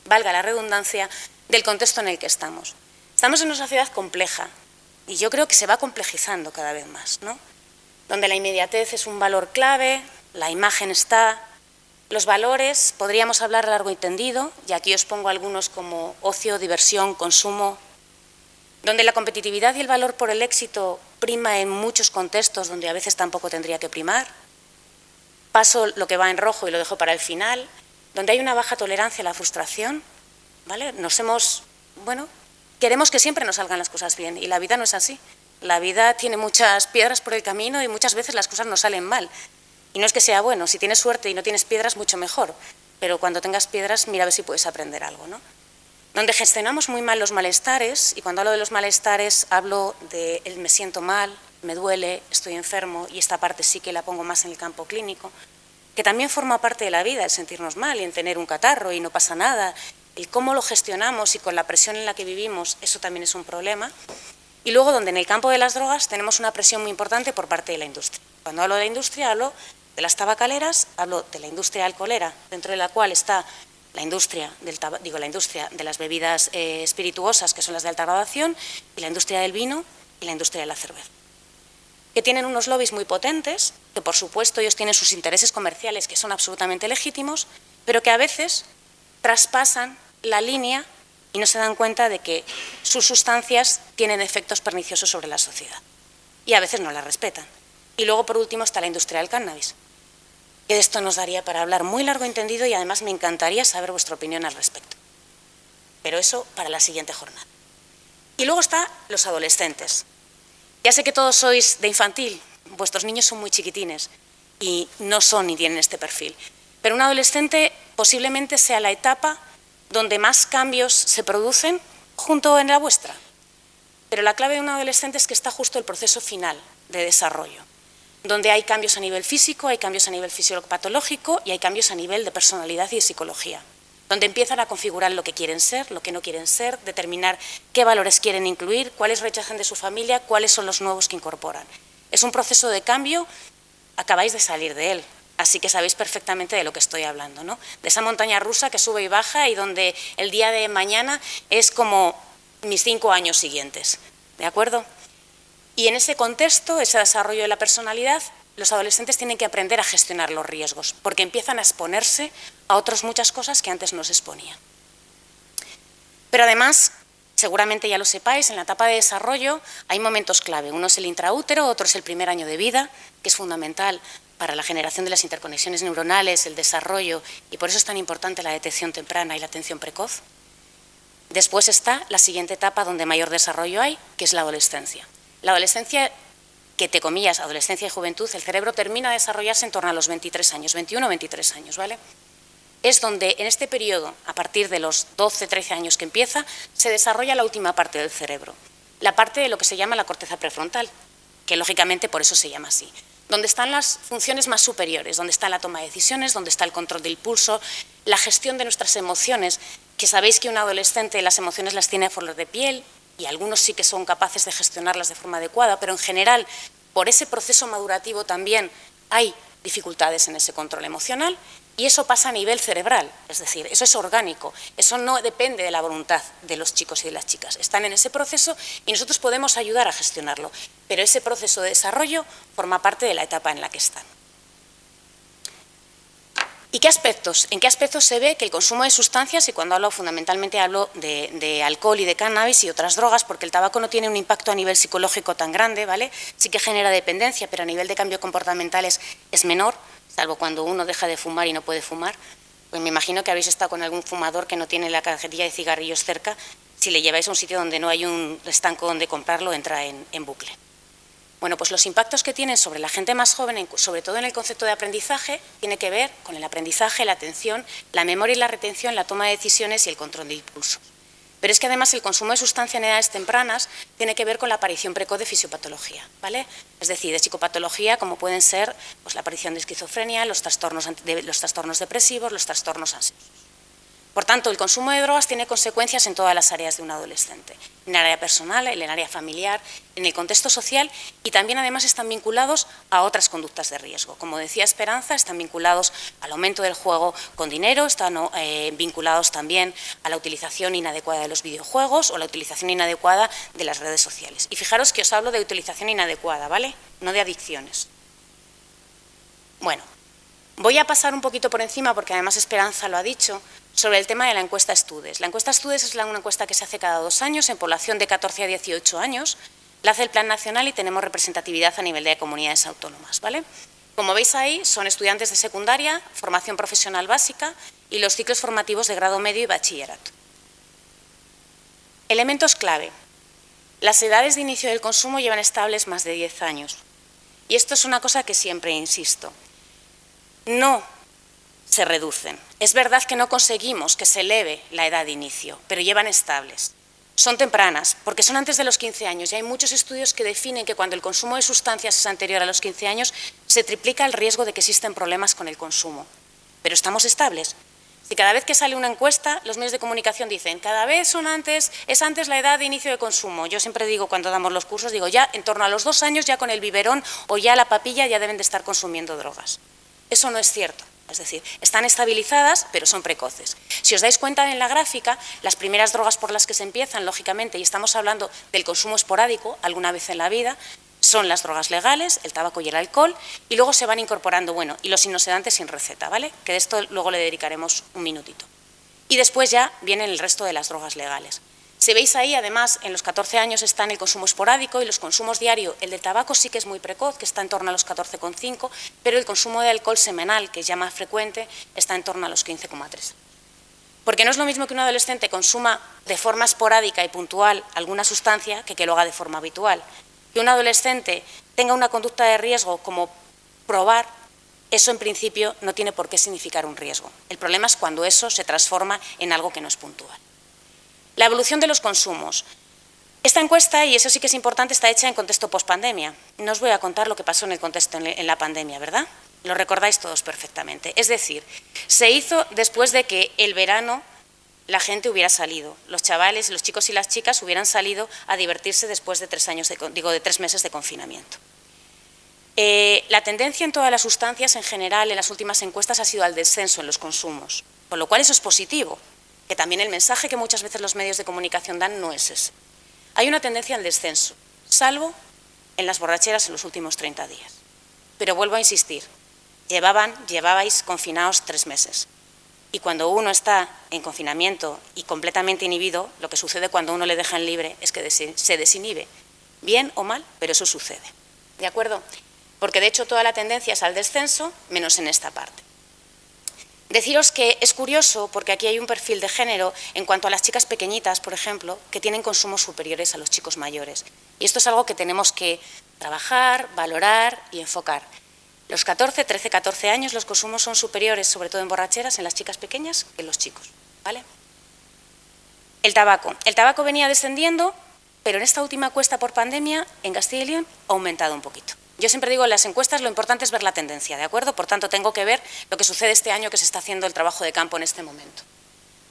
valga la redundancia, del contexto en el que estamos. Estamos en una sociedad compleja, y yo creo que se va complejizando cada vez más, ¿no? Donde la inmediatez es un valor clave, la imagen está, los valores, podríamos hablar largo y tendido, y aquí os pongo algunos como ocio, diversión, consumo, donde la competitividad y el valor por el éxito prima en muchos contextos donde a veces tampoco tendría que primar. Paso lo que va en rojo y lo dejo para el final, donde hay una baja tolerancia a la frustración, ¿vale? Queremos que siempre nos salgan las cosas bien, y la vida no es así. La vida tiene muchas piedras por el camino y muchas veces las cosas nos salen mal. Y no es que sea bueno, si tienes suerte y no tienes piedras, mucho mejor. Pero cuando tengas piedras, mira a ver si puedes aprender algo, ¿no? Donde gestionamos muy mal los malestares, y cuando hablo de los malestares hablo de el me siento mal, me duele, estoy enfermo, y esta parte sí que la pongo más en el campo clínico, que también forma parte de la vida, el sentirnos mal y en tener un catarro y no pasa nada, el cómo lo gestionamos y con la presión en la que vivimos, eso también es un problema. Y luego donde en el campo de las drogas tenemos una presión muy importante por parte de la industria. Cuando hablo de la industria hablo de las tabacaleras, hablo de la industria alcoholera, dentro de la cual está la industria de las bebidas espirituosas, que son las de alta graduación, y la industria del vino y la industria de la cerveza, que tienen unos lobbies muy potentes, que por supuesto ellos tienen sus intereses comerciales que son absolutamente legítimos, pero que a veces traspasan la línea y no se dan cuenta de que sus sustancias tienen efectos perniciosos sobre la sociedad, y a veces no la respetan. Y luego, por último, está la industria del cannabis, que de esto nos daría para hablar muy largo y entendido, y además me encantaría saber vuestra opinión al respecto. Pero eso para la siguiente jornada. Y luego están los adolescentes. Ya sé que todos sois de infantil, vuestros niños son muy chiquitines y no son ni tienen este perfil, pero un adolescente posiblemente sea la etapa donde más cambios se producen junto en la vuestra. Pero la clave de un adolescente es que está justo el proceso final de desarrollo, donde hay cambios a nivel físico, hay cambios a nivel fisiopatológico y hay cambios a nivel de personalidad y de psicología, donde empiezan a configurar lo que quieren ser, lo que no quieren ser, determinar qué valores quieren incluir, cuáles rechazan de su familia, cuáles son los nuevos que incorporan. Es un proceso de cambio, acabáis de salir de él, así que sabéis perfectamente de lo que estoy hablando, ¿no? De esa montaña rusa que sube y baja y donde el día de mañana es como mis 5 años siguientes, ¿de acuerdo? Y en ese contexto, ese desarrollo de la personalidad, los adolescentes tienen que aprender a gestionar los riesgos, porque empiezan a exponerse a otras muchas cosas que antes no se exponían. Pero además, seguramente ya lo sepáis, en la etapa de desarrollo hay momentos clave. Uno es el intraútero, otro es el primer año de vida, que es fundamental para la generación de las interconexiones neuronales, el desarrollo, y por eso es tan importante la detección temprana y la atención precoz. Después está la siguiente etapa donde mayor desarrollo hay, que es la adolescencia. La adolescencia, que entre comillas, adolescencia y juventud, el cerebro termina de desarrollarse en torno a los 23 años, 21 o 23 años, ¿vale? Es donde en este periodo, a partir de los 12, 13 años que empieza, se desarrolla la última parte del cerebro, la parte de lo que se llama la corteza prefrontal, que lógicamente por eso se llama así, donde están las funciones más superiores, donde está la toma de decisiones, donde está el control del impulso, la gestión de nuestras emociones, que sabéis que un adolescente las emociones las tiene a flor de piel y algunos sí que son capaces de gestionarlas de forma adecuada, pero en general, por ese proceso madurativo también hay dificultades en ese control emocional y eso pasa a nivel cerebral, es decir, eso es orgánico, eso no depende de la voluntad de los chicos y de las chicas, están en ese proceso y nosotros podemos ayudar a gestionarlo, pero ese proceso de desarrollo forma parte de la etapa en la que están. ¿Y qué aspectos? ¿En qué aspectos se ve que el consumo de sustancias, y cuando hablo fundamentalmente hablo de alcohol y de cannabis y otras drogas, porque el tabaco no tiene un impacto a nivel psicológico tan grande, ¿vale? Sí que genera dependencia, pero a nivel de cambio comportamental es menor, salvo cuando uno deja de fumar y no puede fumar. Pues me imagino que habéis estado con algún fumador que no tiene la cajetilla de cigarrillos cerca, si le lleváis a un sitio donde no hay un estanco donde comprarlo, entra en bucle. Bueno, pues los impactos que tienen sobre la gente más joven, sobre todo en el concepto de aprendizaje, tiene que ver con el aprendizaje, la atención, la memoria y la retención, la toma de decisiones y el control de impulsos. Pero es que además el consumo de sustancia en edades tempranas tiene que ver con la aparición precoz de fisiopatología, ¿vale? Es decir, de psicopatología como pueden ser pues, la aparición de esquizofrenia, los trastornos depresivos, los trastornos ansiosos. Por tanto, el consumo de drogas tiene consecuencias en todas las áreas de un adolescente, en el área personal, en el área familiar, en el contexto social y también además están vinculados a otras conductas de riesgo. Como decía Esperanza, están vinculados al aumento del juego con dinero, están vinculados también a la utilización inadecuada de los videojuegos o la utilización inadecuada de las redes sociales. Y fijaros que os hablo de utilización inadecuada, ¿vale? No de adicciones. Bueno, voy a pasar un poquito por encima, porque además Esperanza lo ha dicho, sobre el tema de la encuesta Estudes. La encuesta Estudes es una encuesta que se hace cada 2 años en población de 14 a 18 años. La hace el Plan Nacional y tenemos representatividad a nivel de comunidades autónomas, ¿vale? Como veis ahí, son estudiantes de secundaria, formación profesional básica y los ciclos formativos de grado medio y bachillerato. Elementos clave. Las edades de inicio del consumo llevan estables más de 10 años. Y esto es una cosa que siempre insisto. No se reducen. Es verdad que no conseguimos que se eleve la edad de inicio, pero llevan estables. Son tempranas, porque son antes de los 15 años y hay muchos estudios que definen que cuando el consumo de sustancias es anterior a los 15 años se triplica el riesgo de que existen problemas con el consumo. Pero estamos estables. Si cada vez que sale una encuesta, los medios de comunicación dicen cada vez es antes la edad de inicio de consumo. Yo siempre digo cuando damos los cursos, digo ya en torno a los 2 años ya con el biberón o ya la papilla ya deben de estar consumiendo drogas. Eso no es cierto. Es decir, están estabilizadas, pero son precoces. Si os dais cuenta en la gráfica, las primeras drogas por las que se empiezan, lógicamente, y estamos hablando del consumo esporádico alguna vez en la vida, son las drogas legales, el tabaco y el alcohol, y luego se van incorporando, bueno, y los hipnosedantes sin receta, ¿vale? Que de esto luego le dedicaremos un minutito. Y después ya vienen el resto de las drogas legales. Si veis ahí, además, en los 14 años están el consumo esporádico y los consumos diarios. El de tabaco sí que es muy precoz, que está en torno a los 14,5, pero el consumo de alcohol semanal, que es ya más frecuente, está en torno a los 15,3. Porque no es lo mismo que un adolescente consuma de forma esporádica y puntual alguna sustancia que lo haga de forma habitual. Que un adolescente tenga una conducta de riesgo como probar, eso en principio no tiene por qué significar un riesgo. El problema es cuando eso se transforma en algo que no es puntual. La evolución de los consumos. Esta encuesta, y eso sí que es importante, está hecha en contexto pospandemia. No os voy a contar lo que pasó en el contexto en la pandemia, ¿verdad? Lo recordáis todos perfectamente. Es decir, se hizo después de que el verano la gente hubiera salido. Los chavales, los chicos y las chicas hubieran salido a divertirse después de 3 meses de confinamiento. La tendencia en todas las sustancias, en general, en las últimas encuestas, ha sido al descenso en los consumos, con lo cual eso es positivo. Que también el mensaje que muchas veces los medios de comunicación dan no es ese. Hay una tendencia al descenso, salvo en las borracheras en los últimos 30 días. Pero vuelvo a insistir, llevabais confinados 3 meses. Y cuando uno está en confinamiento y completamente inhibido, lo que sucede cuando uno le dejan libre es que se desinhibe. Bien o mal, pero eso sucede. ¿De acuerdo? Porque de hecho toda la tendencia es al descenso, menos en esta parte. Deciros que es curioso porque aquí hay un perfil de género en cuanto a las chicas pequeñitas, por ejemplo, que tienen consumos superiores a los chicos mayores. Y esto es algo que tenemos que trabajar, valorar y enfocar. Los 13, 14 años los consumos son superiores, sobre todo en borracheras, en las chicas pequeñas que en los chicos, ¿vale? El tabaco. El tabaco venía descendiendo, pero en esta última encuesta por pandemia, en Castilla y León, ha aumentado un poquito. Yo siempre digo, en las encuestas lo importante es ver la tendencia, ¿de acuerdo? Por tanto, tengo que ver lo que sucede este año que se está haciendo el trabajo de campo en este momento.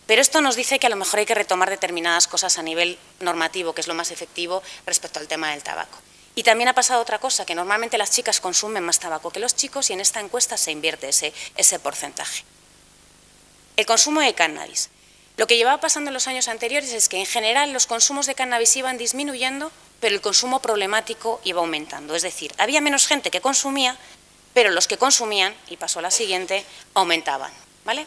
Pero esto nos dice que a lo mejor hay que retomar determinadas cosas a nivel normativo, que es lo más efectivo respecto al tema del tabaco. Y también ha pasado otra cosa, que normalmente las chicas consumen más tabaco que los chicos y en esta encuesta se invierte ese porcentaje. El consumo de cannabis. Lo que llevaba pasando en los años anteriores es que en general los consumos de cannabis iban disminuyendo, pero el consumo problemático iba aumentando. Es decir, había menos gente que consumía, pero los que consumían, y paso a la siguiente, aumentaban, ¿vale?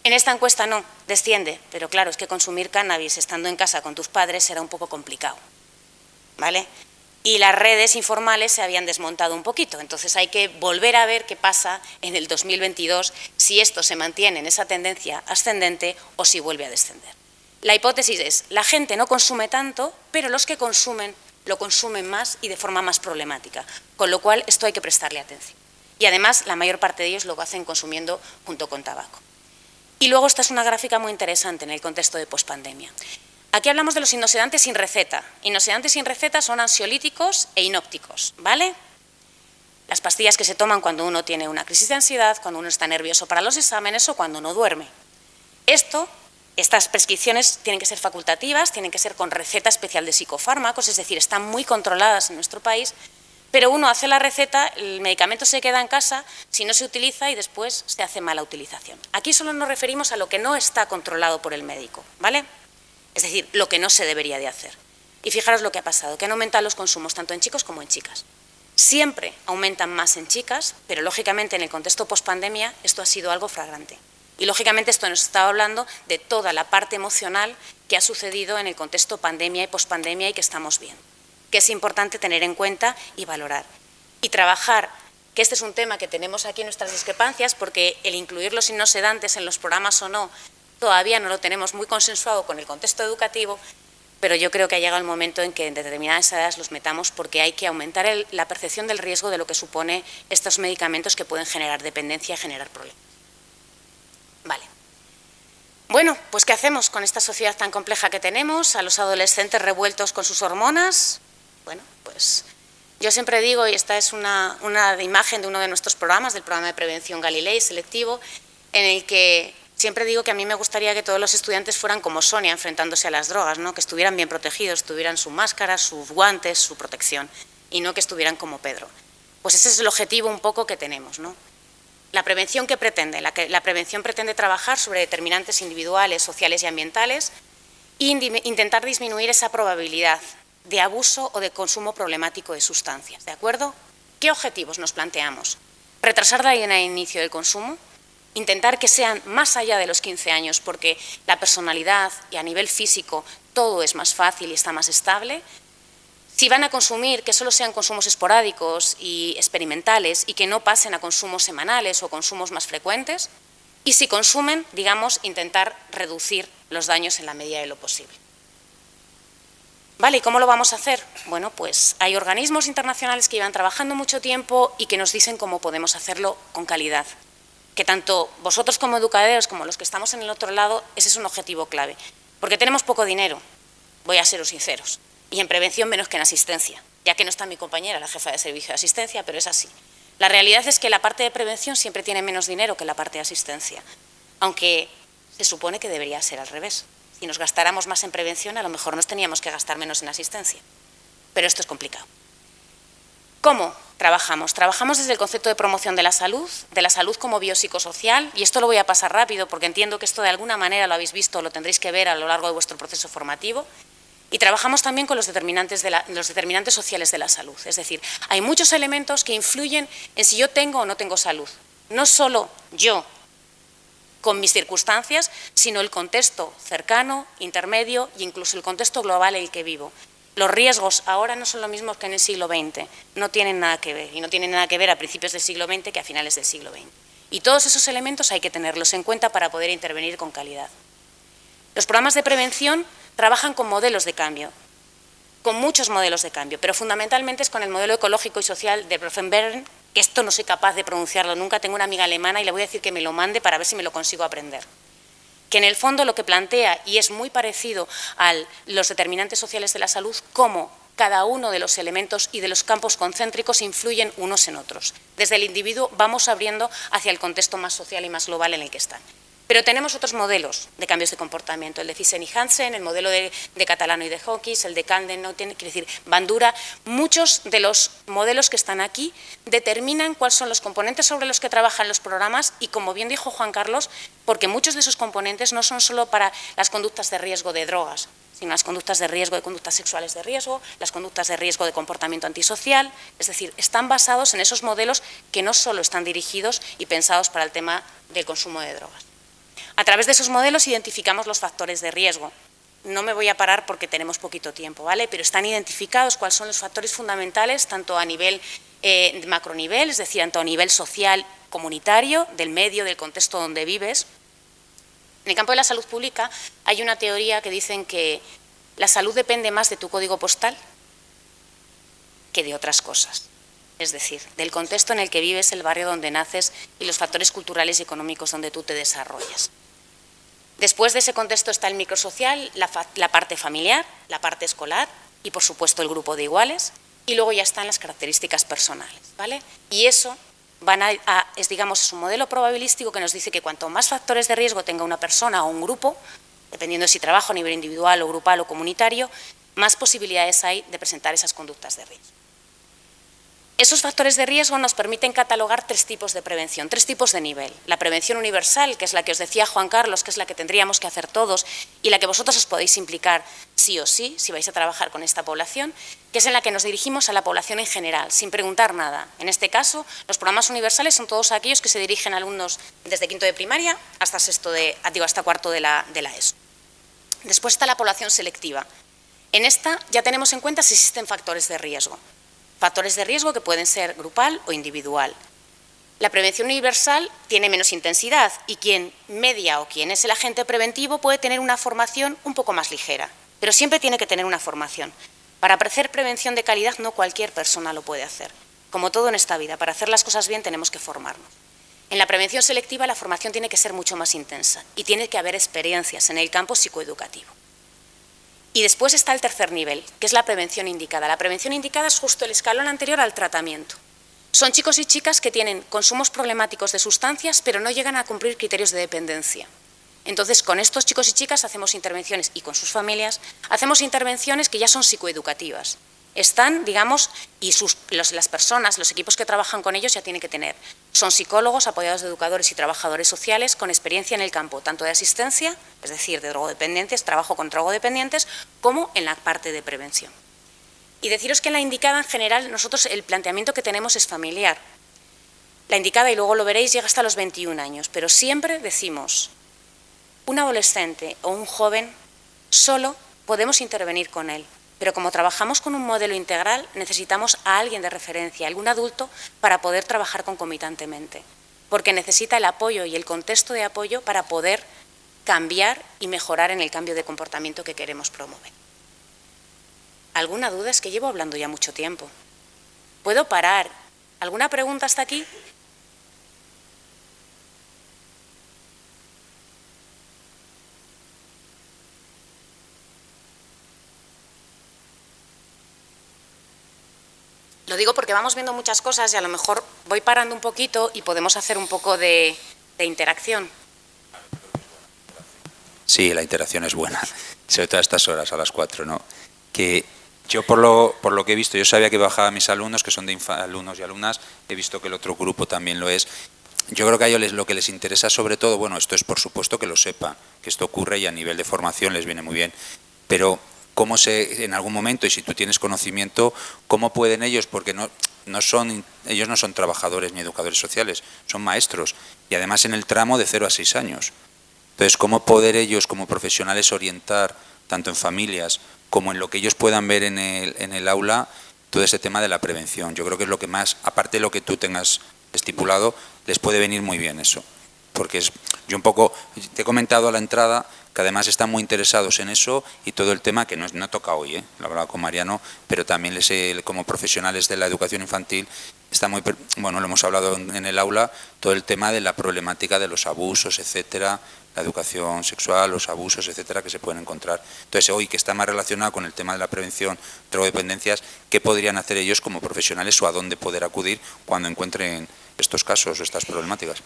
En esta encuesta no, desciende, pero claro, es que consumir cannabis estando en casa con tus padres era un poco complicado, ¿vale? Y las redes informales se habían desmontado un poquito, entonces hay que volver a ver qué pasa en el 2022, si esto se mantiene en esa tendencia ascendente o si vuelve a descender. La hipótesis es, la gente no consume tanto, pero los que consumen lo consumen más y de forma más problemática, con lo cual esto hay que prestarle atención. Y además la mayor parte de ellos lo hacen consumiendo junto con tabaco. Y luego esta es una gráfica muy interesante en el contexto de pospandemia. Aquí hablamos de los hipnosedantes sin receta. Hipnosedantes sin receta son ansiolíticos e inópticos, ¿vale? Las pastillas que se toman cuando uno tiene una crisis de ansiedad, cuando uno está nervioso para los exámenes o cuando no duerme. Estas prescripciones tienen que ser facultativas, tienen que ser con receta especial de psicofármacos, es decir, están muy controladas en nuestro país, pero uno hace la receta, el medicamento se queda en casa, si no se utiliza y después se hace mala utilización. Aquí solo nos referimos a lo que no está controlado por el médico, ¿vale? Es decir, lo que no se debería de hacer. Y fijaros lo que ha pasado, que han aumentado los consumos tanto en chicos como en chicas. Siempre aumentan más en chicas, pero lógicamente en el contexto pospandemia esto ha sido algo flagrante. Y lógicamente esto nos está hablando de toda la parte emocional que ha sucedido en el contexto pandemia y pospandemia y que estamos viendo, que es importante tener en cuenta y valorar. Y trabajar, que este es un tema que tenemos aquí en nuestras discrepancias, porque el incluir los hipnosedantes en los programas o no, todavía no lo tenemos muy consensuado con el contexto educativo, pero yo creo que ha llegado el momento en que en determinadas edades los metamos porque hay que aumentar la percepción del riesgo de lo que supone estos medicamentos que pueden generar dependencia y generar problemas. Vale. Bueno, pues ¿qué hacemos con esta sociedad tan compleja que tenemos? A los adolescentes revueltos con sus hormonas. Bueno, pues yo siempre digo, y esta es una imagen de uno de nuestros programas, del programa de prevención Galilei selectivo, en el que siempre digo que a mí me gustaría que todos los estudiantes fueran como Sonia enfrentándose a las drogas, ¿no? Que estuvieran bien protegidos, tuvieran su máscara, sus guantes, su protección, y no que estuvieran como Pedro. Pues ese es el objetivo un poco que tenemos, ¿no? La prevención que pretende, la prevención pretende trabajar sobre determinantes individuales, sociales y ambientales e intentar disminuir esa probabilidad de abuso o de consumo problemático de sustancias, ¿de acuerdo? ¿Qué objetivos nos planteamos? Retrasar la edad de inicio del consumo, intentar que sean más allá de los 15 años porque la personalidad y a nivel físico todo es más fácil y está más estable. Si van a consumir, que solo sean consumos esporádicos y experimentales y que no pasen a consumos semanales o consumos más frecuentes. Y si consumen, digamos, intentar reducir los daños en la medida de lo posible. ¿Vale? ¿Y cómo lo vamos a hacer? Bueno, pues hay organismos internacionales que llevan trabajando mucho tiempo y que nos dicen cómo podemos hacerlo con calidad. Que tanto vosotros como educadores como los que estamos en el otro lado, ese es un objetivo clave. Porque tenemos poco dinero, voy a seros sinceros. Y en prevención menos que en asistencia, ya que no está mi compañera, la jefa de servicio de asistencia, pero es así. La realidad es que la parte de prevención siempre tiene menos dinero que la parte de asistencia, aunque se supone que debería ser al revés. Si nos gastáramos más en prevención, a lo mejor nos teníamos que gastar menos en asistencia, pero esto es complicado. ¿Cómo trabajamos? Trabajamos desde el concepto de promoción de la salud como biopsicosocial, y esto lo voy a pasar rápido porque entiendo que esto de alguna manera lo habéis visto, lo tendréis que ver a lo largo de vuestro proceso formativo. Y trabajamos también con los determinantes sociales de la salud. Es decir, hay muchos elementos que influyen en si yo tengo o no tengo salud. No solo yo, con mis circunstancias, sino el contexto cercano, intermedio e incluso el contexto global en el que vivo. Los riesgos ahora no son lo mismos que en el siglo XX. No tienen nada que ver. Y no tienen nada que ver a principios del siglo XX que a finales del siglo XX. Y todos esos elementos hay que tenerlos en cuenta para poder intervenir con calidad. Los programas de prevención trabajan con modelos de cambio, con muchos modelos de cambio, pero fundamentalmente es con el modelo ecológico y social de Bronfenbrenner, que esto no soy capaz de pronunciarlo nunca, tengo una amiga alemana y le voy a decir que me lo mande para ver si me lo consigo aprender. Que en el fondo lo que plantea, y es muy parecido a los determinantes sociales de la salud, cómo cada uno de los elementos y de los campos concéntricos influyen unos en otros. Desde el individuo vamos abriendo hacia el contexto más social y más global en el que están. Pero tenemos otros modelos de cambios de comportamiento, el de Thyssen y Hansen, el modelo de Catalano y de Hawkins, el de Camden, quiere decir, Bandura. Muchos de los modelos que están aquí determinan cuáles son los componentes sobre los que trabajan los programas y, como bien dijo Juan Carlos, porque muchos de esos componentes no son solo para las conductas de riesgo de drogas, sino las conductas de riesgo de conductas sexuales de riesgo, las conductas de riesgo de comportamiento antisocial, es decir, están basados en esos modelos que no solo están dirigidos y pensados para el tema del consumo de drogas. A través de esos modelos identificamos los factores de riesgo. No me voy a parar porque tenemos poquito tiempo, ¿vale? Pero están identificados cuáles son los factores fundamentales, tanto a nivel macronivel, es decir, tanto a nivel social, comunitario, del medio, del contexto donde vives. En el campo de la salud pública hay una teoría que dicen que la salud depende más de tu código postal que de otras cosas. Es decir, del contexto en el que vives, el barrio donde naces y los factores culturales y económicos donde tú te desarrollas. Después de ese contexto está el microsocial, la parte familiar, la parte escolar y, por supuesto, el grupo de iguales. Y luego ya están las características personales, ¿vale? Y eso es un modelo probabilístico que nos dice que cuanto más factores de riesgo tenga una persona o un grupo, dependiendo de si trabaja a nivel individual o grupal o comunitario, más posibilidades hay de presentar esas conductas de riesgo. Esos factores de riesgo nos permiten catalogar tres tipos de prevención, tres tipos de nivel. La prevención universal, que es la que os decía Juan Carlos, que es la que tendríamos que hacer todos y la que vosotros os podéis implicar sí o sí, si vais a trabajar con esta población, que es en la que nos dirigimos a la población en general, sin preguntar nada. En este caso, los programas universales son todos aquellos que se dirigen a alumnos desde quinto de primaria hasta cuarto de la ESO. Después está la población selectiva. En esta ya tenemos en cuenta si existen factores de riesgo. Factores de riesgo que pueden ser grupal o individual. La prevención universal tiene menos intensidad y quien media o quien es el agente preventivo puede tener una formación un poco más ligera, pero siempre tiene que tener una formación. Para hacer prevención de calidad no cualquier persona lo puede hacer. Como todo en esta vida, para hacer las cosas bien tenemos que formarnos. En la prevención selectiva la formación tiene que ser mucho más intensa y tiene que haber experiencias en el campo psicoeducativo. Y después está el tercer nivel, que es la prevención indicada. La prevención indicada es justo el escalón anterior al tratamiento. Son chicos y chicas que tienen consumos problemáticos de sustancias, pero no llegan a cumplir criterios de dependencia. Entonces, con estos chicos y chicas hacemos intervenciones, y con sus familias, hacemos intervenciones que ya son psicoeducativas. Están, digamos, y las personas, los equipos que trabajan con ellos ya tienen que tener. Son psicólogos apoyados de educadores y trabajadores sociales con experiencia en el campo, tanto de asistencia, es decir, de drogodependientes, trabajo con drogodependientes, como en la parte de prevención. Y deciros que en la indicada, en general, nosotros el planteamiento que tenemos es familiar. La indicada, y luego lo veréis, llega hasta los 21 años, pero siempre decimos, un adolescente o un joven, solo podemos intervenir con él. Pero como trabajamos con un modelo integral, necesitamos a alguien de referencia, algún adulto, para poder trabajar concomitantemente. Porque necesita el apoyo y el contexto de apoyo para poder cambiar y mejorar en el cambio de comportamiento que queremos promover. ¿Alguna duda? Es que llevo hablando ya mucho tiempo. ¿Puedo parar? ¿Alguna pregunta hasta aquí? Lo digo porque vamos viendo muchas cosas y a lo mejor voy parando un poquito y podemos hacer un poco de interacción. Sí, la interacción es buena, sobre todo a estas horas, a las 4, ¿no? Que yo por lo que he visto, yo sabía que bajaba a mis alumnos, que son de alumnos y alumnas, he visto que el otro grupo también lo es. Yo creo que a ellos lo que les interesa sobre todo, bueno, esto es por supuesto que lo sepan, que esto ocurre y a nivel de formación les viene muy bien, pero cómo en algún momento, y si tú tienes conocimiento, cómo pueden ellos, porque ellos no son trabajadores ni educadores sociales, son maestros, y además en el tramo de 0 a 6 años. Entonces, cómo poder ellos como profesionales orientar, tanto en familias como en lo que ellos puedan ver en el aula, todo ese tema de la prevención. Yo creo que es lo que más, aparte de lo que tú tengas estipulado, les puede venir muy bien eso. Porque Yo un poco, te he comentado a la entrada que además están muy interesados en eso y todo el tema que no toca hoy, lo hablaba con Mariano, pero también como profesionales de la educación infantil, está muy, bueno, lo hemos hablado en el aula, todo el tema de la problemática de los abusos, etcétera, la educación sexual, los abusos, etcétera, que se pueden encontrar. Entonces, hoy que está más relacionado con el tema de la prevención de drogodependencias, ¿qué podrían hacer ellos como profesionales o a dónde poder acudir cuando encuentren estos casos o estas problemáticas?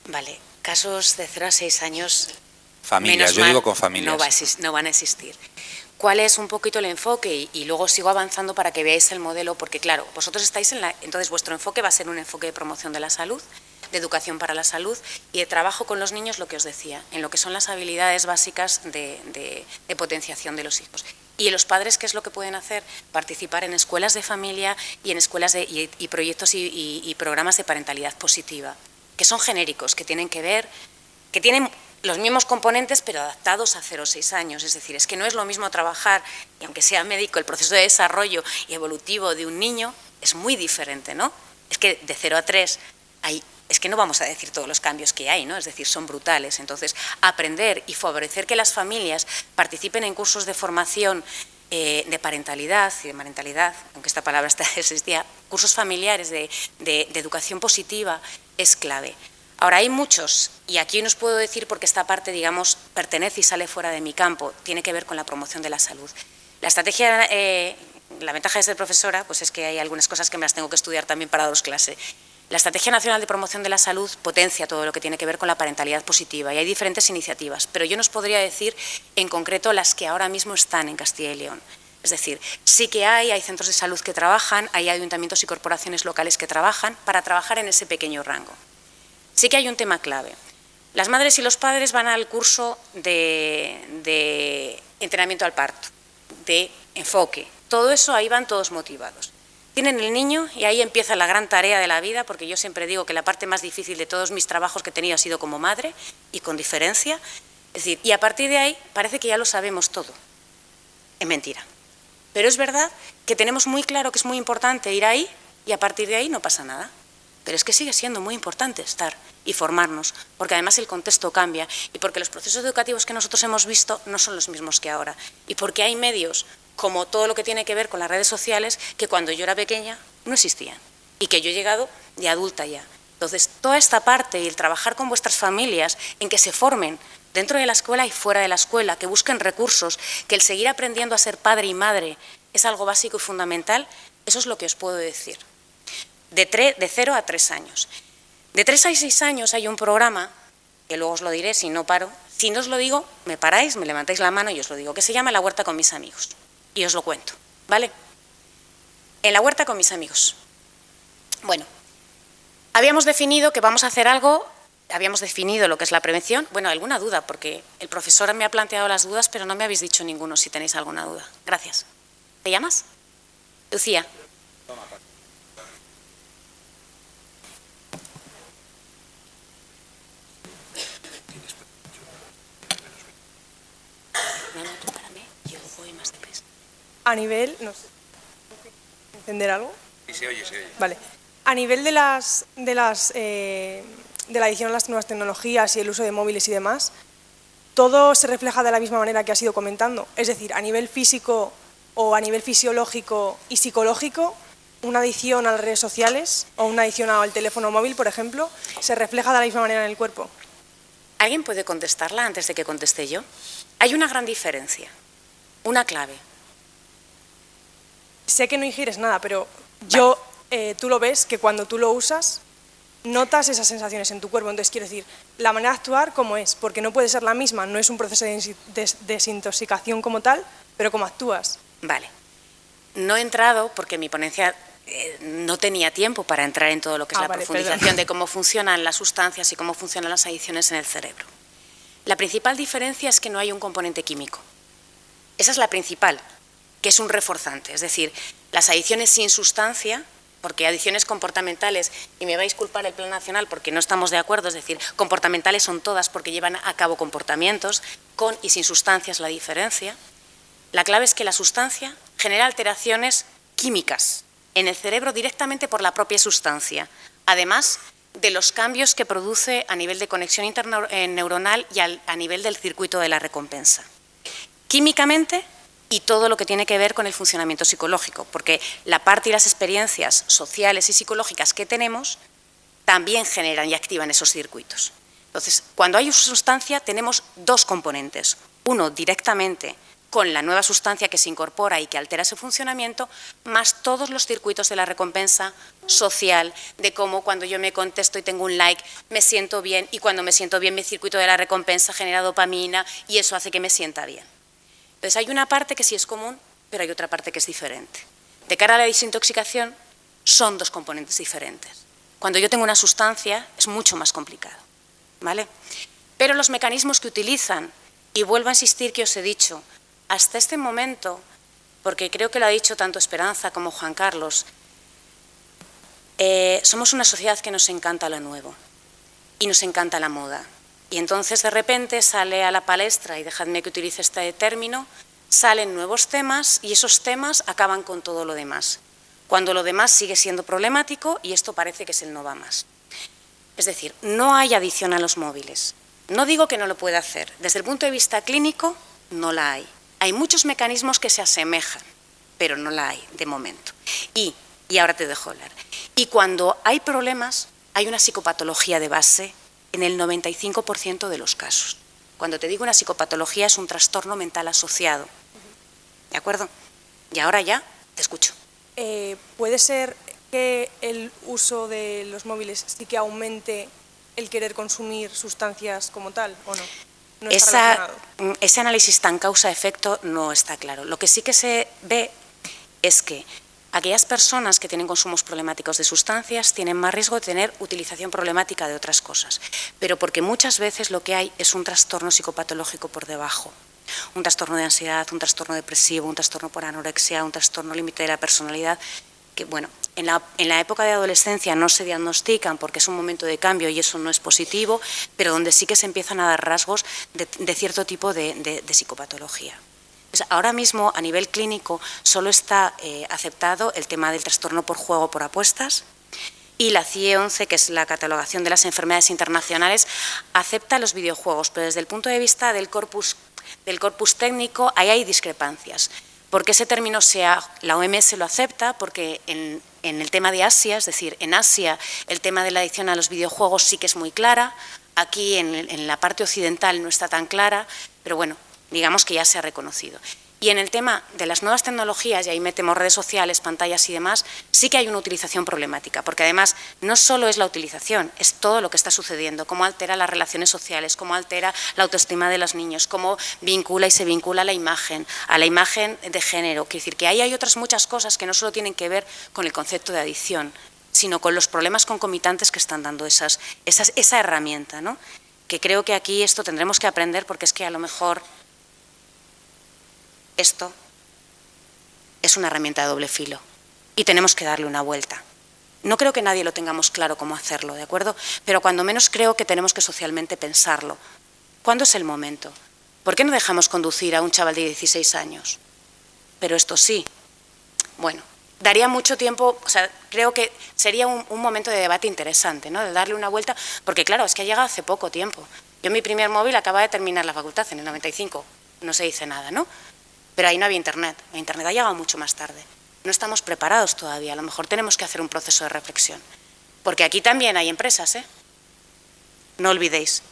Vale, casos de 0 a 6 años... Familias, yo digo con familias. No van a existir. ¿Cuál es un poquito el enfoque? Y luego sigo avanzando para que veáis el modelo, porque claro, vosotros estáis entonces vuestro enfoque va a ser un enfoque de promoción de la salud, de educación para la salud y de trabajo con los niños, lo que os decía, en lo que son las habilidades básicas de potenciación de los hijos. Y los padres, ¿qué es lo que pueden hacer? Participar en escuelas de familia y en escuelas y proyectos y programas de parentalidad positiva, que son genéricos, que tienen que ver, que tienen los mismos componentes, pero adaptados a 0 a 6 años. Es decir, es que no es lo mismo trabajar, y aunque sea médico, el proceso de desarrollo y evolutivo de un niño es muy diferente, ¿no? Es que de 0 a 3 es que no vamos a decir todos los cambios que hay, ¿no? Es decir, son brutales. Entonces, aprender y favorecer que las familias participen en cursos de formación de parentalidad y de marentalidad, aunque esta palabra existía, cursos familiares de educación positiva, es clave. Ahora, hay muchos, y aquí no os puedo decir porque esta parte, digamos, pertenece y sale fuera de mi campo, tiene que ver con la promoción de la salud. La estrategia, la ventaja de ser profesora, pues es que hay algunas cosas que me las tengo que estudiar también para daros clase. La Estrategia Nacional de Promoción de la Salud potencia todo lo que tiene que ver con la parentalidad positiva y hay diferentes iniciativas, pero yo no os podría decir en concreto las que ahora mismo están en Castilla y León. Es decir, sí que hay centros de salud que trabajan, hay ayuntamientos y corporaciones locales que trabajan para trabajar en ese pequeño rango. Sí que hay un tema clave. Las madres y los padres van al curso de entrenamiento al parto, de enfoque. Todo eso, ahí van todos motivados. Tienen el niño y ahí empieza la gran tarea de la vida, porque yo siempre digo que la parte más difícil de todos mis trabajos que he tenido ha sido como madre y con diferencia. Es decir, y a partir de ahí parece que ya lo sabemos todo. Es mentira. Pero es verdad que tenemos muy claro que es muy importante ir ahí y a partir de ahí no pasa nada. Pero es que sigue siendo muy importante estar y formarnos, porque además el contexto cambia y porque los procesos educativos que nosotros hemos visto no son los mismos que ahora y porque hay medios, como todo lo que tiene que ver con las redes sociales, que cuando yo era pequeña no existían y que yo he llegado de adulta ya. Entonces, toda esta parte y el trabajar con vuestras familias en que se formen dentro de la escuela y fuera de la escuela, que busquen recursos, que el seguir aprendiendo a ser padre y madre es algo básico y fundamental, eso es lo que os puedo decir. De 0 a 3 años. De 3 a 6 años hay un programa, que luego os lo diré si no paro, si no os lo digo, me paráis, me levantáis la mano y os lo digo, que se llama La Huerta con mis amigos. Y os lo cuento, ¿vale? En La Huerta con mis amigos. Bueno, habíamos definido que vamos a hacer algo, habíamos definido lo que es la prevención. Bueno, alguna duda, porque el profesor me ha planteado las dudas, pero no me habéis dicho ninguno si tenéis alguna duda. Gracias. ¿Te llamas? Lucía. A nivel, no sé, ¿entender algo? Sí, se oye. Vale. A nivel de la adicción a las nuevas tecnologías y el uso de móviles y demás, ¿todo se refleja de la misma manera que has ido comentando? Es decir, a nivel físico o a nivel fisiológico y psicológico, una adicción a las redes sociales o una adicción al teléfono móvil, por ejemplo, ¿se refleja de la misma manera en el cuerpo? ¿Alguien puede contestarla antes de que conteste yo? Hay una gran diferencia, una clave. Sé que no ingieres nada, pero tú lo ves que cuando tú lo usas, notas esas sensaciones en tu cuerpo. Entonces, quiero decir, la manera de actuar, ¿cómo es? Porque no puede ser la misma, no es un proceso de desintoxicación como tal, pero ¿cómo actúas? Vale. No he entrado porque mi ponencia no tenía tiempo para entrar en todo lo que es la profundización de cómo funcionan las sustancias y cómo funcionan las adicciones en el cerebro. La principal diferencia es que no hay un componente químico. Esa es la principal, que es un reforzante. Es decir, las adicciones sin sustancia, porque adicciones comportamentales, y me va a disculpar el Plan Nacional porque no estamos de acuerdo, es decir, comportamentales son todas porque llevan a cabo comportamientos, con y sin sustancias la diferencia. La clave es que la sustancia genera alteraciones químicas en el cerebro directamente por la propia sustancia. Además, de los cambios que produce a nivel de conexión neuronal y a nivel del circuito de la recompensa. Químicamente y todo lo que tiene que ver con el funcionamiento psicológico, porque la parte y las experiencias sociales y psicológicas que tenemos también generan y activan esos circuitos. Entonces, cuando hay una sustancia tenemos dos componentes. Uno, directamente con la nueva sustancia que se incorpora y que altera ese funcionamiento, más todos los circuitos de la recompensa social, de cómo cuando yo me contesto y tengo un like, me siento bien, y cuando me siento bien, mi circuito de la recompensa genera dopamina y eso hace que me sienta bien. Entonces, hay una parte que sí es común, pero hay otra parte que es diferente. De cara a la desintoxicación, son dos componentes diferentes. Cuando yo tengo una sustancia, es mucho más complicado, ¿vale? Pero los mecanismos que utilizan, y vuelvo a insistir que os he dicho, hasta este momento, porque creo que lo ha dicho tanto Esperanza como Juan Carlos, somos una sociedad que nos encanta lo nuevo y nos encanta la moda. Y entonces de repente sale a la palestra, y dejadme que utilice este término, salen nuevos temas y esos temas acaban con todo lo demás. Cuando lo demás sigue siendo problemático y esto parece que es el no va más. Es decir, no hay adicción a los móviles. No digo que no lo pueda hacer. Desde el punto de vista clínico, no la hay. Hay muchos mecanismos que se asemejan, pero no la hay de momento. Y ahora te dejo hablar. Y cuando hay problemas, hay una psicopatología de base en el 95% de los casos. Cuando te digo una psicopatología es un trastorno mental asociado. ¿De acuerdo? Y ahora ya te escucho. ¿Puede ser que el uso de los móviles sí que aumente el querer consumir sustancias como tal o no? ¿No está relacionado? Ese análisis tan causa-efecto no está claro. Lo que sí que se ve es que aquellas personas que tienen consumos problemáticos de sustancias tienen más riesgo de tener utilización problemática de otras cosas, pero porque muchas veces lo que hay es un trastorno psicopatológico por debajo. Un trastorno de ansiedad, un trastorno depresivo, un trastorno por anorexia, un trastorno límite de la personalidad, que bueno, en la época de adolescencia no se diagnostican porque es un momento de cambio y eso no es positivo, pero donde sí que se empiezan a dar rasgos de cierto tipo de psicopatología. Pues ahora mismo, a nivel clínico, solo está aceptado el tema del trastorno por juego por apuestas, y la CIE 11, que es la catalogación de las enfermedades internacionales, acepta los videojuegos, pero desde el punto de vista del corpus técnico, ahí hay discrepancias. Porque ese término la OMS lo acepta, porque en el tema de Asia, es decir, en Asia el tema de la adicción a los videojuegos sí que es muy clara, aquí en la parte occidental no está tan clara, pero bueno, digamos que ya se ha reconocido. Y en el tema de las nuevas tecnologías, y ahí metemos redes sociales, pantallas y demás, sí que hay una utilización problemática, porque además no solo es la utilización, es todo lo que está sucediendo, cómo altera las relaciones sociales, cómo altera la autoestima de los niños, cómo vincula y se vincula a la imagen de género. Quiere decir que ahí hay otras muchas cosas que no solo tienen que ver con el concepto de adicción, sino con los problemas concomitantes que están dando esa herramienta, ¿no? Que creo que aquí esto tendremos que aprender, porque es que a lo mejor esto es una herramienta de doble filo y tenemos que darle una vuelta. No creo que nadie lo tengamos claro cómo hacerlo, ¿de acuerdo? Pero cuando menos creo que tenemos que socialmente pensarlo. ¿Cuándo es el momento? ¿Por qué no dejamos conducir a un chaval de 16 años? Pero esto sí. Bueno, daría mucho tiempo, o sea, creo que sería un momento de debate interesante, ¿no? De darle una vuelta, porque claro, es que ha llegado hace poco tiempo. Yo mi primer móvil acaba de terminar la facultad en el 95, no se dice nada, ¿no? Pero ahí no había internet, la internet ha llegado mucho más tarde. No estamos preparados todavía, a lo mejor tenemos que hacer un proceso de reflexión. Porque aquí también hay empresas, ¿eh? No olvidéis.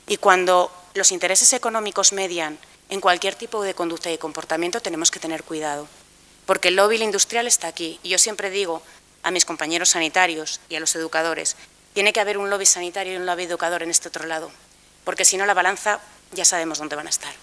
Y cuando los intereses económicos median en cualquier tipo de conducta y comportamiento, tenemos que tener cuidado. Porque el lobby industrial está aquí. Y yo siempre digo a mis compañeros sanitarios y a los educadores, tiene que haber un lobby sanitario y un lobby educador en este otro lado. Porque si no, la balanza ya sabemos dónde van a estar.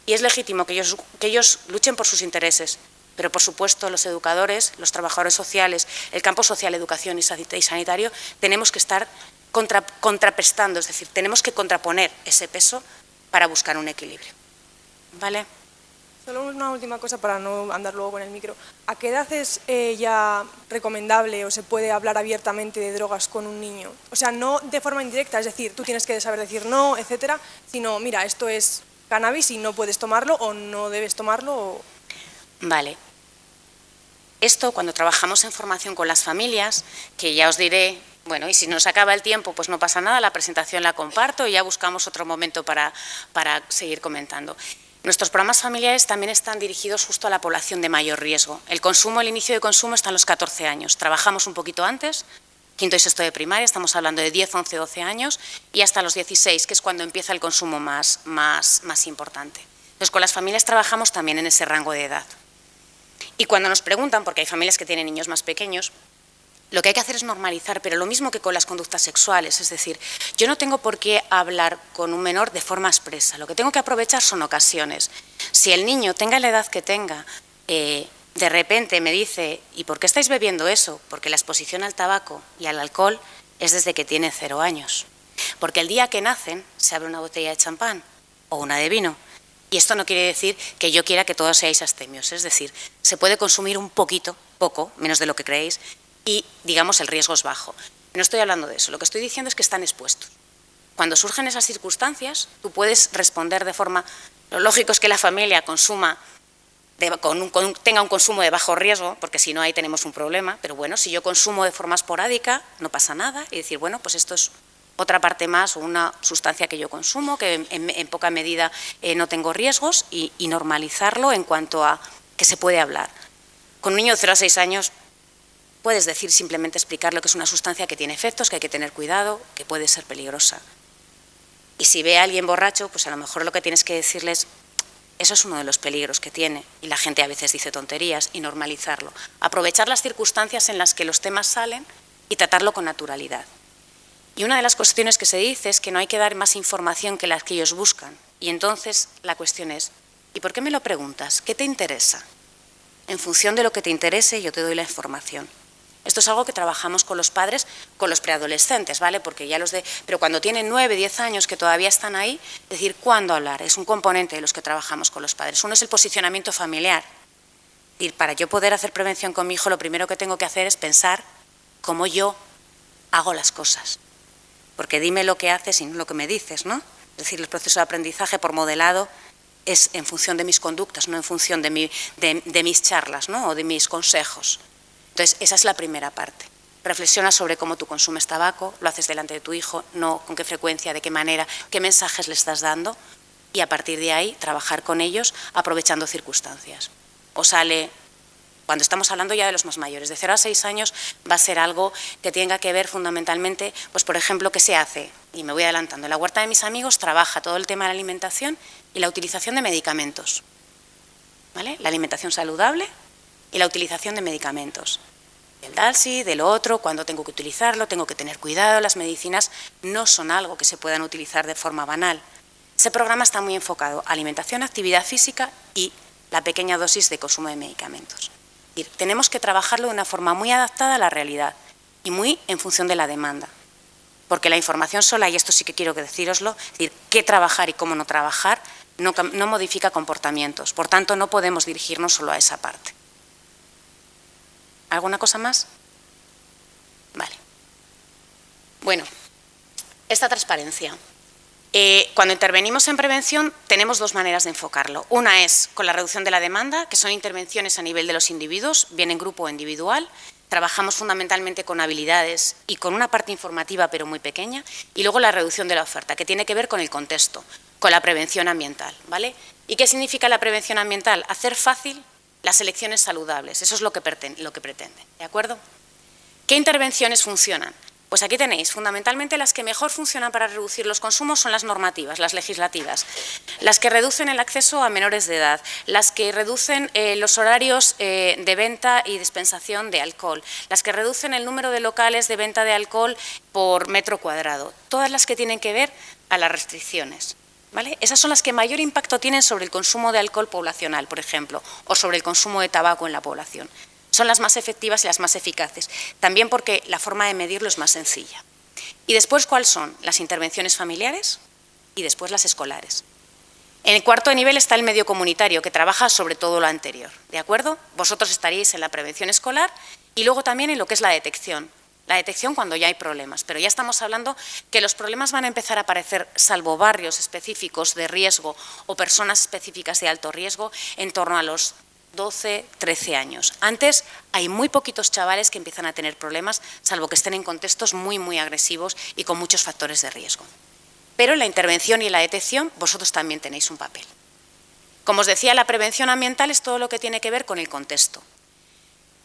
Y es legítimo que ellos luchen por sus intereses, pero por supuesto los educadores, los trabajadores sociales, el campo social, educación y sanitario, tenemos que estar contrapestando, es decir, tenemos que contraponer ese peso para buscar un equilibrio. ¿Vale? Solo una última cosa para no andar luego con el micro. ¿A qué edad es ya recomendable o se puede hablar abiertamente de drogas con un niño? O sea, no de forma indirecta, es decir, tú tienes que saber decir no, etcétera, sino, mira, esto es cannabis y no puedes tomarlo o no debes tomarlo. O... Vale. Esto, cuando trabajamos en formación con las familias, que ya os diré Bueno, y si nos acaba el tiempo, pues no pasa nada, la presentación la comparto y ya buscamos otro momento para seguir comentando. Nuestros programas familiares también están dirigidos justo a la población de mayor riesgo. El inicio de consumo está en los 14 años. Trabajamos un poquito antes, quinto y sexto de primaria, estamos hablando de 10, 11, 12 años, y hasta los 16, que es cuando empieza el consumo más importante. Entonces, con las familias trabajamos también en ese rango de edad. Y cuando nos preguntan, porque hay familias que tienen niños más pequeños, lo que hay que hacer es normalizar, pero lo mismo que con las conductas sexuales, es decir, yo no tengo por qué hablar con un menor de forma expresa, lo que tengo que aprovechar son ocasiones. Si el niño, tenga la edad que tenga, de repente me dice, ¿y por qué estáis bebiendo eso? Porque la exposición al tabaco y al alcohol es desde que tiene 0 años. Porque el día que nacen se abre una botella de champán o una de vino. Y esto no quiere decir que yo quiera que todos seáis abstemios, es decir, se puede consumir un poquito, poco, menos de lo que creéis, y, digamos, el riesgo es bajo. No estoy hablando de eso, lo que estoy diciendo es que están expuestos. Cuando surgen esas circunstancias, tú puedes responder de forma... Lo lógico es que la familia consuma, tenga un consumo de bajo riesgo, porque si no ahí tenemos un problema, pero bueno, si yo consumo de forma esporádica, no pasa nada, y decir, bueno, pues esto es otra parte más o una sustancia que yo consumo, que en poca medida no tengo riesgos, y normalizarlo en cuanto a que se puede hablar. Con un niño de 0 a 6 años... puedes decir, simplemente explicar lo que es una sustancia que tiene efectos, que hay que tener cuidado, que puede ser peligrosa. Y si ve a alguien borracho, pues a lo mejor lo que tienes que decirles, eso es uno de los peligros que tiene, y la gente a veces dice tonterías, y normalizarlo. Aprovechar las circunstancias en las que los temas salen y tratarlo con naturalidad. Y una de las cuestiones que se dice es que no hay que dar más información que las que ellos buscan. Y entonces la cuestión es, ¿y por qué me lo preguntas? ¿Qué te interesa? En función de lo que te interese, yo te doy la información. Esto es algo que trabajamos con los padres, con los preadolescentes, ¿vale? Porque ya pero cuando tienen 9, 10 años que todavía están ahí, decir cuándo hablar, es un componente de los que trabajamos con los padres. Uno es el posicionamiento familiar. Y para yo poder hacer prevención con mi hijo, lo primero que tengo que hacer es pensar cómo yo hago las cosas. Porque dime lo que haces y no lo que me dices, ¿no? Es decir, el proceso de aprendizaje por modelado es en función de mis conductas, no en función de mis charlas, ¿no? O de mis consejos. Entonces, esa es la primera parte. Reflexiona sobre cómo tú consumes tabaco, lo haces delante de tu hijo, no con qué frecuencia, de qué manera, qué mensajes le estás dando, y a partir de ahí trabajar con ellos aprovechando circunstancias. O sale, cuando estamos hablando ya de los más mayores, de 0 a 6 años va a ser algo que tenga que ver fundamentalmente, pues por ejemplo, ¿qué se hace? Y me voy adelantando. En la huerta de mis amigos trabaja todo el tema de la alimentación y la utilización de medicamentos, ¿vale? La alimentación saludable y la utilización de medicamentos. Del Dalsi, del otro, cuando tengo que utilizarlo, tengo que tener cuidado. Las medicinas no son algo que se puedan utilizar de forma banal. Ese programa está muy enfocado a alimentación, actividad física y la pequeña dosis de consumo de medicamentos. Es decir, tenemos que trabajarlo de una forma muy adaptada a la realidad y muy en función de la demanda. Porque la información sola, y esto sí que quiero decíroslo, es decir, qué trabajar y cómo no trabajar, no modifica comportamientos. Por tanto, no podemos dirigirnos solo a esa parte. ¿Alguna cosa más? Vale. Bueno, esta transparencia. Cuando intervenimos en prevención tenemos 2 maneras de enfocarlo. Una es con la reducción de la demanda, que son intervenciones a nivel de los individuos, bien en grupo o individual. Trabajamos fundamentalmente con habilidades y con una parte informativa pero muy pequeña. Y luego la reducción de la oferta, que tiene que ver con el contexto, con la prevención ambiental, ¿vale? ¿Y qué significa la prevención ambiental? Hacer fácil las elecciones saludables, eso es lo que pretende, ¿de acuerdo? ¿Qué intervenciones funcionan? Pues aquí tenéis, fundamentalmente las que mejor funcionan para reducir los consumos son las normativas, las legislativas, las que reducen el acceso a menores de edad, las que reducen los horarios de venta y dispensación de alcohol, las que reducen el número de locales de venta de alcohol por metro cuadrado, todas las que tienen que ver a las restricciones. ¿Vale? Esas son las que mayor impacto tienen sobre el consumo de alcohol poblacional, por ejemplo, o sobre el consumo de tabaco en la población. Son las más efectivas y las más eficaces, también porque la forma de medirlo es más sencilla. Y después, ¿cuáles son? Las intervenciones familiares y después las escolares. En el cuarto nivel está el medio comunitario, que trabaja sobre todo lo anterior, ¿de acuerdo? Vosotros estaríais en la prevención escolar y luego también en lo que es la detección. La detección cuando ya hay problemas, pero ya estamos hablando que los problemas van a empezar a aparecer, salvo barrios específicos de riesgo o personas específicas de alto riesgo, en torno a los 12, 13 años. Antes hay muy poquitos chavales que empiezan a tener problemas, salvo que estén en contextos muy, muy agresivos y con muchos factores de riesgo. Pero en la intervención y en la detección vosotros también tenéis un papel. Como os decía, la prevención ambiental es todo lo que tiene que ver con el contexto.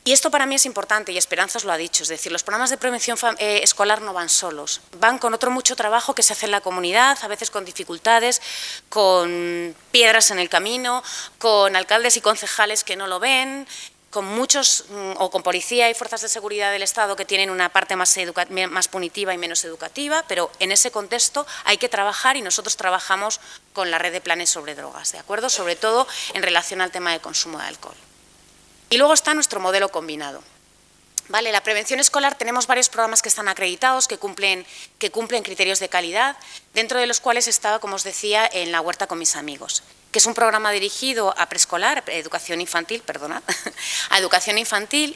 Y esto para mí es importante, y Esperanza os lo ha dicho, es decir, los programas de prevención escolar no van solos, van con otro mucho trabajo que se hace en la comunidad, a veces con dificultades, con piedras en el camino, con alcaldes y concejales que no lo ven, con muchos, o con policía y fuerzas de seguridad del Estado que tienen una parte más punitiva y menos educativa, pero en ese contexto hay que trabajar y nosotros trabajamos con la red de planes sobre drogas, ¿de acuerdo? Sobre todo en relación al tema de consumo de alcohol. Y luego está nuestro modelo combinado. Vale, la prevención escolar tenemos varios programas que están acreditados, que cumplen criterios de calidad, dentro de los cuales estaba, como os decía, en La Huerta con mis amigos, que es un programa dirigido a preescolar, a educación infantil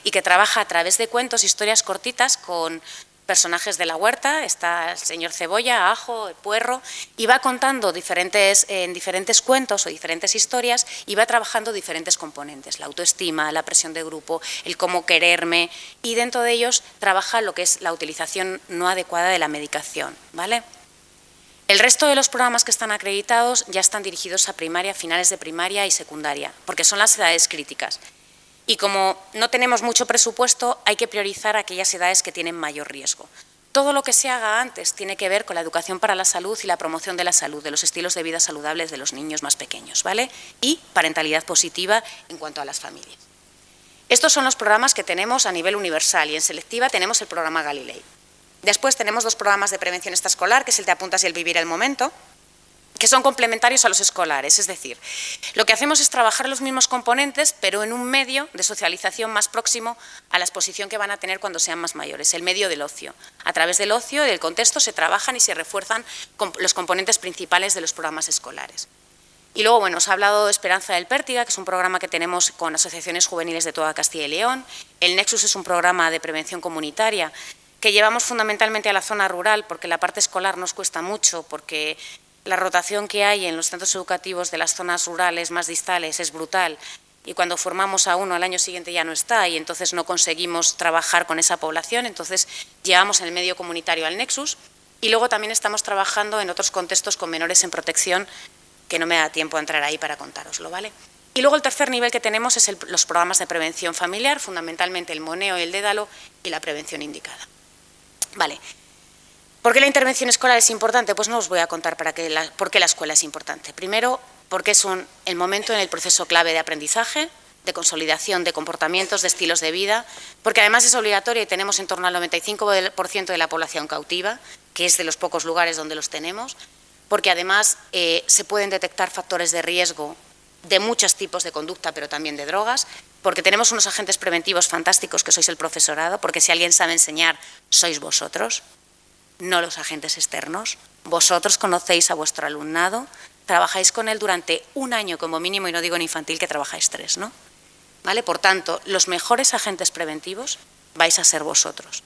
y que trabaja a través de cuentos, historias cortitas con personajes de la huerta, está el señor Cebolla, Ajo, el Puerro, y va contando en diferentes cuentos o diferentes historias y va trabajando diferentes componentes, la autoestima, la presión de grupo, el cómo quererme, y dentro de ellos trabaja lo que es la utilización no adecuada de la medicación, ¿vale? El resto de los programas que están acreditados ya están dirigidos a primaria, finales de primaria y secundaria, porque son las edades críticas. Y como no tenemos mucho presupuesto, hay que priorizar aquellas edades que tienen mayor riesgo. Todo lo que se haga antes tiene que ver con la educación para la salud y la promoción de la salud, de los estilos de vida saludables de los niños más pequeños, ¿vale? Y parentalidad positiva en cuanto a las familias. Estos son los programas que tenemos a nivel universal y en selectiva tenemos el programa Galilei. Después tenemos dos programas de prevención extraescolar, que es el Te apuntas y el Vivir el momento, que son complementarios a los escolares, es decir, lo que hacemos es trabajar los mismos componentes, pero en un medio de socialización más próximo a la exposición que van a tener cuando sean más mayores, el medio del ocio. A través del ocio y del contexto se trabajan y se refuerzan los componentes principales de los programas escolares. Y luego, bueno, os he hablado de Esperanza del Pértiga, que es un programa que tenemos con asociaciones juveniles de toda Castilla y León. El Nexus es un programa de prevención comunitaria que llevamos fundamentalmente a la zona rural, porque la parte escolar nos cuesta mucho, porque la rotación que hay en los centros educativos de las zonas rurales más distales es brutal y cuando formamos a uno al año siguiente ya no está y entonces no conseguimos trabajar con esa población, entonces llevamos en el medio comunitario al Nexus y luego también estamos trabajando en otros contextos con menores en protección que no me da tiempo a entrar ahí para contároslo, ¿vale? Y luego el tercer nivel que tenemos es los programas de prevención familiar, fundamentalmente el moneo y el dédalo y la prevención indicada. Vale. ¿Por qué la intervención escolar es importante? Pues no os voy a contar por qué la escuela es importante. Primero, porque es el momento en el proceso clave de aprendizaje, de consolidación de comportamientos, de estilos de vida, porque además es obligatoria y tenemos en torno al 95% de la población cautiva, que es de los pocos lugares donde los tenemos, porque además se pueden detectar factores de riesgo de muchos tipos de conducta, pero también de drogas, porque tenemos unos agentes preventivos fantásticos que sois el profesorado, porque si alguien sabe enseñar, sois vosotros, no los agentes externos. Vosotros conocéis a vuestro alumnado, trabajáis con él durante un año como mínimo, y no digo en infantil que trabajáis 3, ¿no? ¿Vale? Por tanto, los mejores agentes preventivos vais a ser vosotros,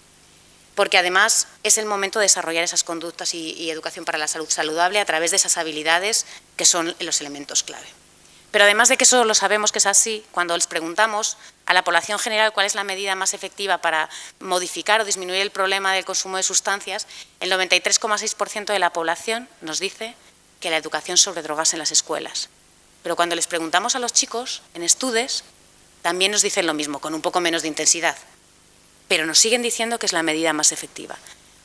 porque además es el momento de desarrollar esas conductas y educación para la salud saludable a través de esas habilidades que son los elementos clave. Pero además de que eso lo sabemos que es así, cuando les preguntamos a la población general cuál es la medida más efectiva para modificar o disminuir el problema del consumo de sustancias, el 93,6% de la población nos dice que la educación sobre drogas en las escuelas. Pero cuando les preguntamos a los chicos en estudios, también nos dicen lo mismo, con un poco menos de intensidad. Pero nos siguen diciendo que es la medida más efectiva.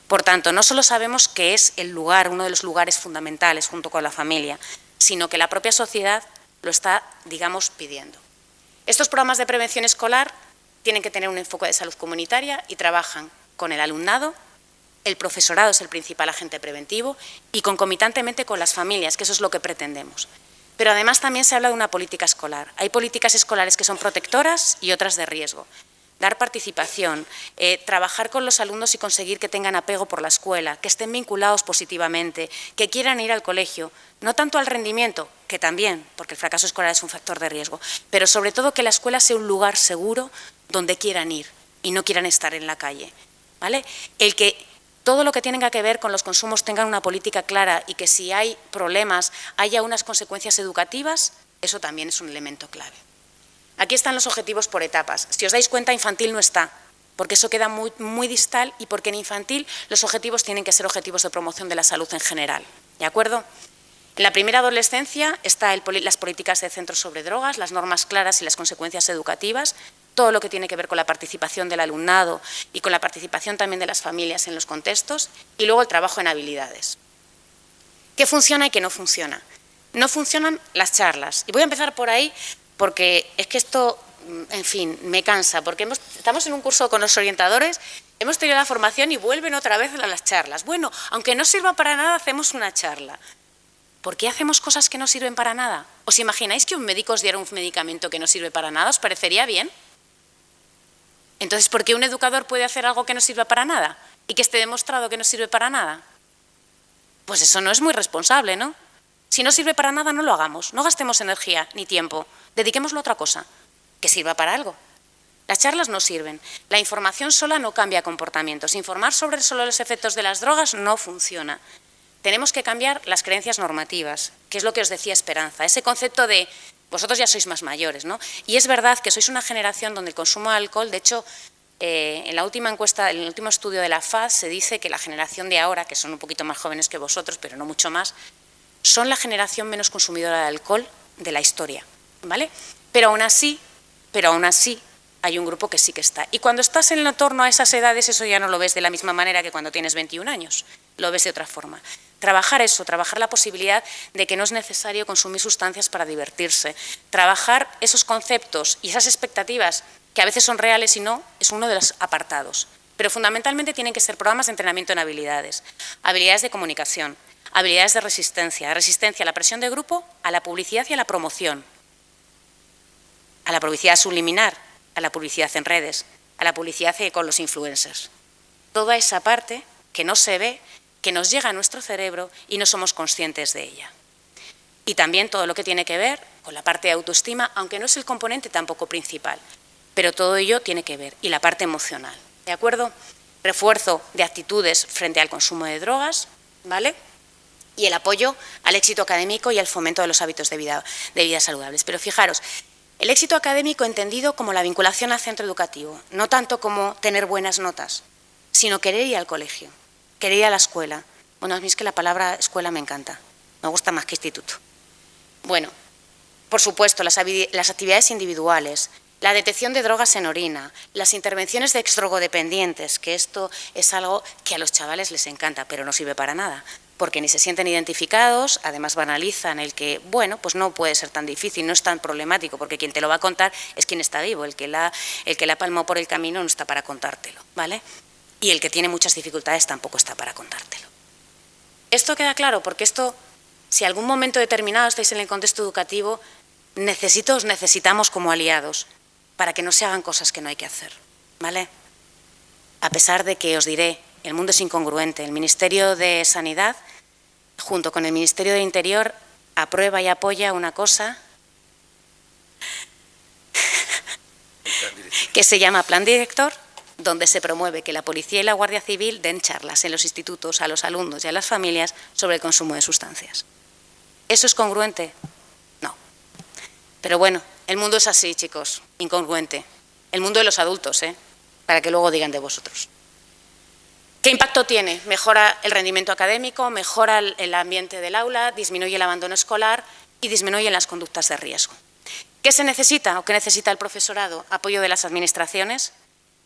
Por tanto, no solo sabemos que es el lugar, uno de los lugares fundamentales junto con la familia, sino que la propia sociedad lo está, digamos, pidiendo. Estos programas de prevención escolar tienen que tener un enfoque de salud comunitaria y trabajan con el alumnado, el profesorado es el principal agente preventivo y concomitantemente con las familias, que eso es lo que pretendemos. Pero además también se habla de una política escolar. Hay políticas escolares que son protectoras y otras de riesgo. Dar participación, trabajar con los alumnos y conseguir que tengan apego por la escuela, que estén vinculados positivamente, que quieran ir al colegio, no tanto al rendimiento, que también, porque el fracaso escolar es un factor de riesgo, pero sobre todo que la escuela sea un lugar seguro donde quieran ir y no quieran estar en la calle, ¿vale? El que todo lo que tenga que ver con los consumos tengan una política clara y que si hay problemas haya unas consecuencias educativas, eso también es un elemento clave. Aquí están los objetivos por etapas. Si os dais cuenta, infantil no está, porque eso queda muy distal y porque en infantil los objetivos tienen que ser objetivos de promoción de la salud en general. ¿De acuerdo? En la primera adolescencia están las políticas de centros sobre drogas, las normas claras y las consecuencias educativas, todo lo que tiene que ver con la participación del alumnado y con la participación también de las familias en los contextos, y luego el trabajo en habilidades. ¿Qué funciona y qué no funciona? No funcionan las charlas. Y voy a empezar por ahí porque es que esto, en fin, me cansa, porque estamos en un curso con los orientadores, hemos tenido la formación y vuelven otra vez a las charlas. Bueno, aunque no sirva para nada, hacemos una charla. ¿Por qué hacemos cosas que no sirven para nada? ¿Os imagináis que un médico os diera un medicamento que no sirve para nada? ¿Os parecería bien? Entonces, ¿por qué un educador puede hacer algo que no sirva para nada y que esté demostrado que no sirve para nada? Pues eso no es muy responsable, ¿no? Si no sirve para nada, no lo hagamos. No gastemos energía ni tiempo. Dediquémoslo a otra cosa, que sirva para algo. Las charlas no sirven. La información sola no cambia comportamientos. Informar sobre solo los efectos de las drogas no funciona. Tenemos que cambiar las creencias normativas, que es lo que os decía Esperanza, ese concepto de vosotros ya sois más mayores, ¿no? Y es verdad que sois una generación donde el consumo de alcohol, de hecho, en la última encuesta, en el último estudio de la FAD, se dice que la generación de ahora, que son un poquito más jóvenes que vosotros, pero no mucho más, son la generación menos consumidora de alcohol de la historia, ¿vale? Pero aún así, hay un grupo que sí que está. Y cuando estás en torno a esas edades, eso ya no lo ves de la misma manera que cuando tienes 21 años, lo ves de otra forma. Trabajar eso, trabajar la posibilidad de que no es necesario consumir sustancias para divertirse, trabajar esos conceptos y esas expectativas que a veces son reales y no, es uno de los apartados. Pero fundamentalmente tienen que ser programas de entrenamiento en habilidades, habilidades de comunicación, habilidades de resistencia a la presión de grupo, a la publicidad y a la promoción, a la publicidad subliminar, a la publicidad en redes, a la publicidad con los influencers. Toda esa parte que no se ve, que nos llega a nuestro cerebro y no somos conscientes de ella. Y también todo lo que tiene que ver con la parte de autoestima, aunque no es el componente tampoco principal, pero todo ello tiene que ver, y la parte emocional, ¿de acuerdo? Refuerzo de actitudes frente al consumo de drogas, ¿vale? Y el apoyo al éxito académico y al fomento de los hábitos de vida saludables. Pero fijaros, el éxito académico entendido como la vinculación al centro educativo, no tanto como tener buenas notas, sino querer ir al colegio, querer ir a la escuela. Bueno, a mí es que la palabra escuela me encanta, me gusta más que instituto. Bueno, por supuesto, las actividades individuales, la detección de drogas en orina, las intervenciones de exdrogodependientes, que esto es algo que a los chavales les encanta, pero no sirve para nada, porque ni se sienten identificados, además banalizan el que, bueno, pues no puede ser tan difícil, no es tan problemático, porque quien te lo va a contar es quien está vivo, el que la palmó por el camino no está para contártelo, ¿vale? Y el que tiene muchas dificultades tampoco está para contártelo. Esto queda claro, porque esto, si algún momento determinado estáis en el contexto educativo, os necesitamos como aliados para que no se hagan cosas que no hay que hacer, ¿vale? A pesar de que os diré, el mundo es incongruente. El Ministerio de Sanidad, junto con el Ministerio de Interior, aprueba y apoya una cosa que se llama Plan Director, donde se promueve que la Policía y la Guardia Civil den charlas en los institutos a los alumnos y a las familias sobre el consumo de sustancias. ¿Eso es congruente? No. Pero bueno, el mundo es así, chicos, incongruente. El mundo de los adultos, para que luego digan de vosotros. ¿Qué impacto tiene? Mejora el rendimiento académico, mejora el ambiente del aula, disminuye el abandono escolar y disminuye las conductas de riesgo. ¿Qué se necesita o qué necesita el profesorado? Apoyo de las administraciones,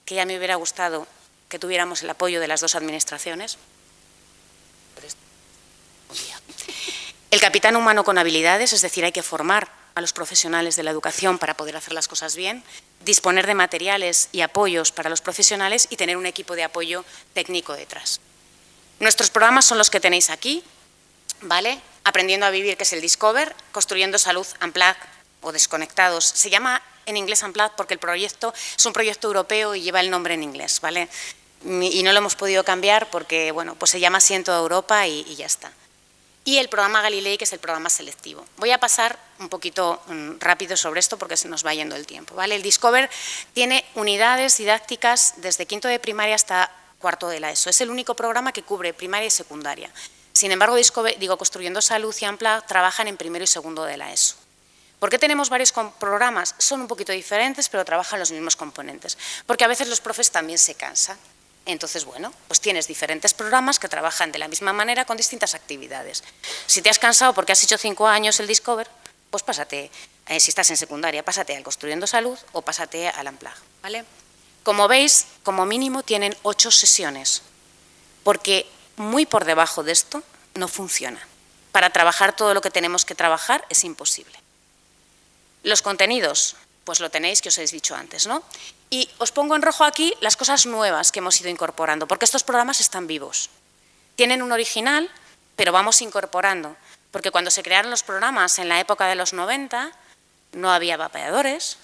que ya me hubiera gustado que tuviéramos el apoyo de las dos administraciones. El capitán humano con habilidades, es decir, hay que formar a los profesionales de la educación para poder hacer las cosas bien, disponer de materiales y apoyos para los profesionales y tener un equipo de apoyo técnico detrás. Nuestros programas son los que tenéis aquí, ¿vale? Aprendiendo a vivir, que es el Discover, Construyendo Salud Unplugged o Desconectados. Se llama en inglés Unplugged porque el proyecto es un proyecto europeo y lleva el nombre en inglés, ¿vale? Y no lo hemos podido cambiar porque, bueno, pues se llama así en toda Europa y ya está. Y el programa Galilei, que es el programa selectivo. Voy a pasar un poquito rápido sobre esto porque se nos va yendo el tiempo, ¿vale? El Discover tiene unidades didácticas desde quinto de primaria hasta cuarto de la ESO. Es el único programa que cubre primaria y secundaria. Sin embargo, Construyendo Salud y Unplugged trabajan en primero y segundo de la ESO. ¿Por qué tenemos varios programas? Son un poquito diferentes, pero trabajan los mismos componentes. Porque a veces los profes también se cansan. Entonces, bueno, pues tienes diferentes programas que trabajan de la misma manera con distintas actividades. Si te has cansado porque has hecho 5 años el Discover, pues pásate, si estás en secundaria, pásate al Construyendo Salud o pásate al Unplug, ¿vale? Como veis, como mínimo tienen 8 sesiones, porque muy por debajo de esto no funciona. Para trabajar todo lo que tenemos que trabajar es imposible. Los contenidos, pues lo tenéis que os he dicho antes, ¿no? Y os pongo en rojo aquí las cosas nuevas que hemos ido incorporando, porque estos programas están vivos. Tienen un original, pero vamos incorporando, porque cuando se crearon los programas en la época de los 90, no había vapeadores,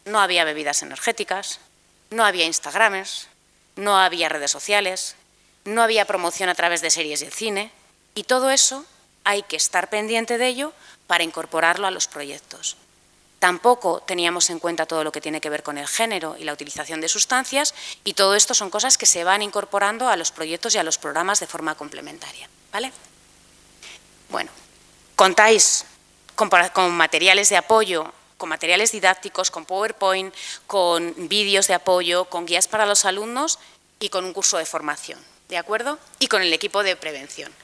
no había bebidas energéticas, no había Instagramers, no había redes sociales, no había promoción a través de series y el cine, y todo eso hay que estar pendiente de ello para incorporarlo a los proyectos. Tampoco teníamos en cuenta todo lo que tiene que ver con el género y la utilización de sustancias, y todo esto son cosas que se van incorporando a los proyectos y a los programas de forma complementaria, ¿vale? Bueno, contáis con materiales de apoyo, con materiales didácticos, con PowerPoint, con vídeos de apoyo, con guías para los alumnos y con un curso de formación, ¿de acuerdo? Y con el equipo de prevención.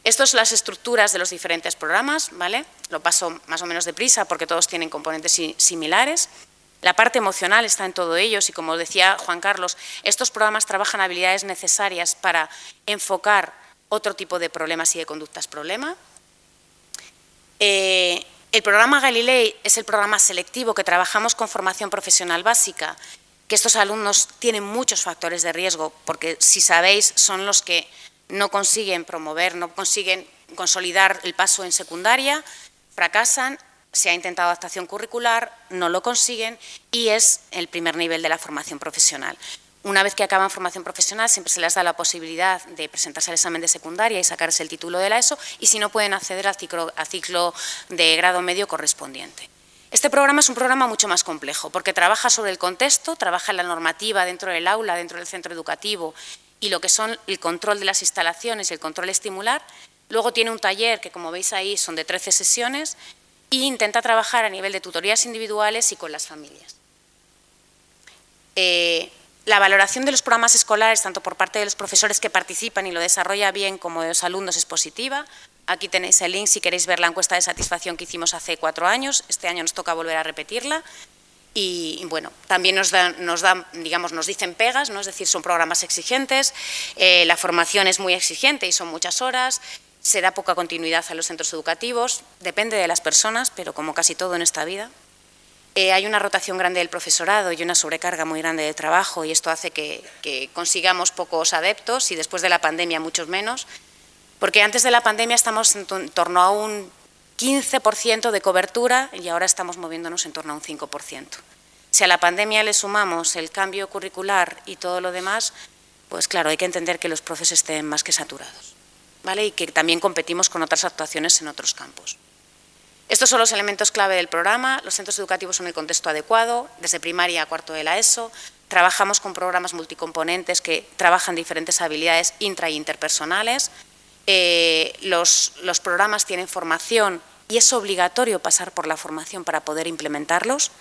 Estas son las estructuras de los diferentes programas, ¿vale? Lo paso más o menos deprisa porque todos tienen componentes similares. La parte emocional está en todo ellos y, como decía Juan Carlos, estos programas trabajan habilidades necesarias para enfocar otro tipo de problemas y de conductas problema. El programa Galilei es el programa selectivo que trabajamos con formación profesional básica, que estos alumnos tienen muchos factores de riesgo, porque si sabéis son los que no consiguen promover, no consiguen consolidar el paso en secundaria, fracasan, se ha intentado adaptación curricular, no lo consiguen y es el primer nivel de la formación profesional. Una vez que acaban formación profesional siempre se les da la posibilidad de presentarse al examen de secundaria y sacarse el título de la ESO, y si no pueden acceder al ciclo de grado medio correspondiente. Este programa es un programa mucho más complejo porque trabaja sobre el contexto, trabaja en la normativa dentro del aula, dentro del centro educativo, y lo que son el control de las instalaciones y el control estimular. Luego tiene un taller que, como veis ahí, son de 13 sesiones e intenta trabajar a nivel de tutorías individuales y con las familias. La valoración de los programas escolares, tanto por parte de los profesores que participan y lo desarrolla bien como de los alumnos, es positiva. Aquí tenéis el link si queréis ver la encuesta de satisfacción que hicimos hace 4 años. Este año nos toca volver a repetirla. Y bueno, también nos dicen pegas, ¿no? Es decir, son programas exigentes, la formación es muy exigente y son muchas horas, se da poca continuidad a los centros educativos, depende de las personas, pero como casi todo en esta vida. Hay una rotación grande del profesorado y una sobrecarga muy grande de trabajo, y esto hace que consigamos pocos adeptos y después de la pandemia muchos menos, porque antes de la pandemia estamos en torno a un 15% de cobertura y ahora estamos moviéndonos en torno a un 5%. Si a la pandemia le sumamos el cambio curricular y todo lo demás, pues claro, hay que entender que los profes estén más que saturados, ¿vale? Y que también competimos con otras actuaciones en otros campos. Estos son los elementos clave del programa. Los centros educativos son el contexto adecuado, desde primaria a cuarto de la ESO. Trabajamos con programas multicomponentes que trabajan diferentes habilidades intra e interpersonales. Los programas tienen formación y es obligatorio pasar por la formación para poder implementarlos,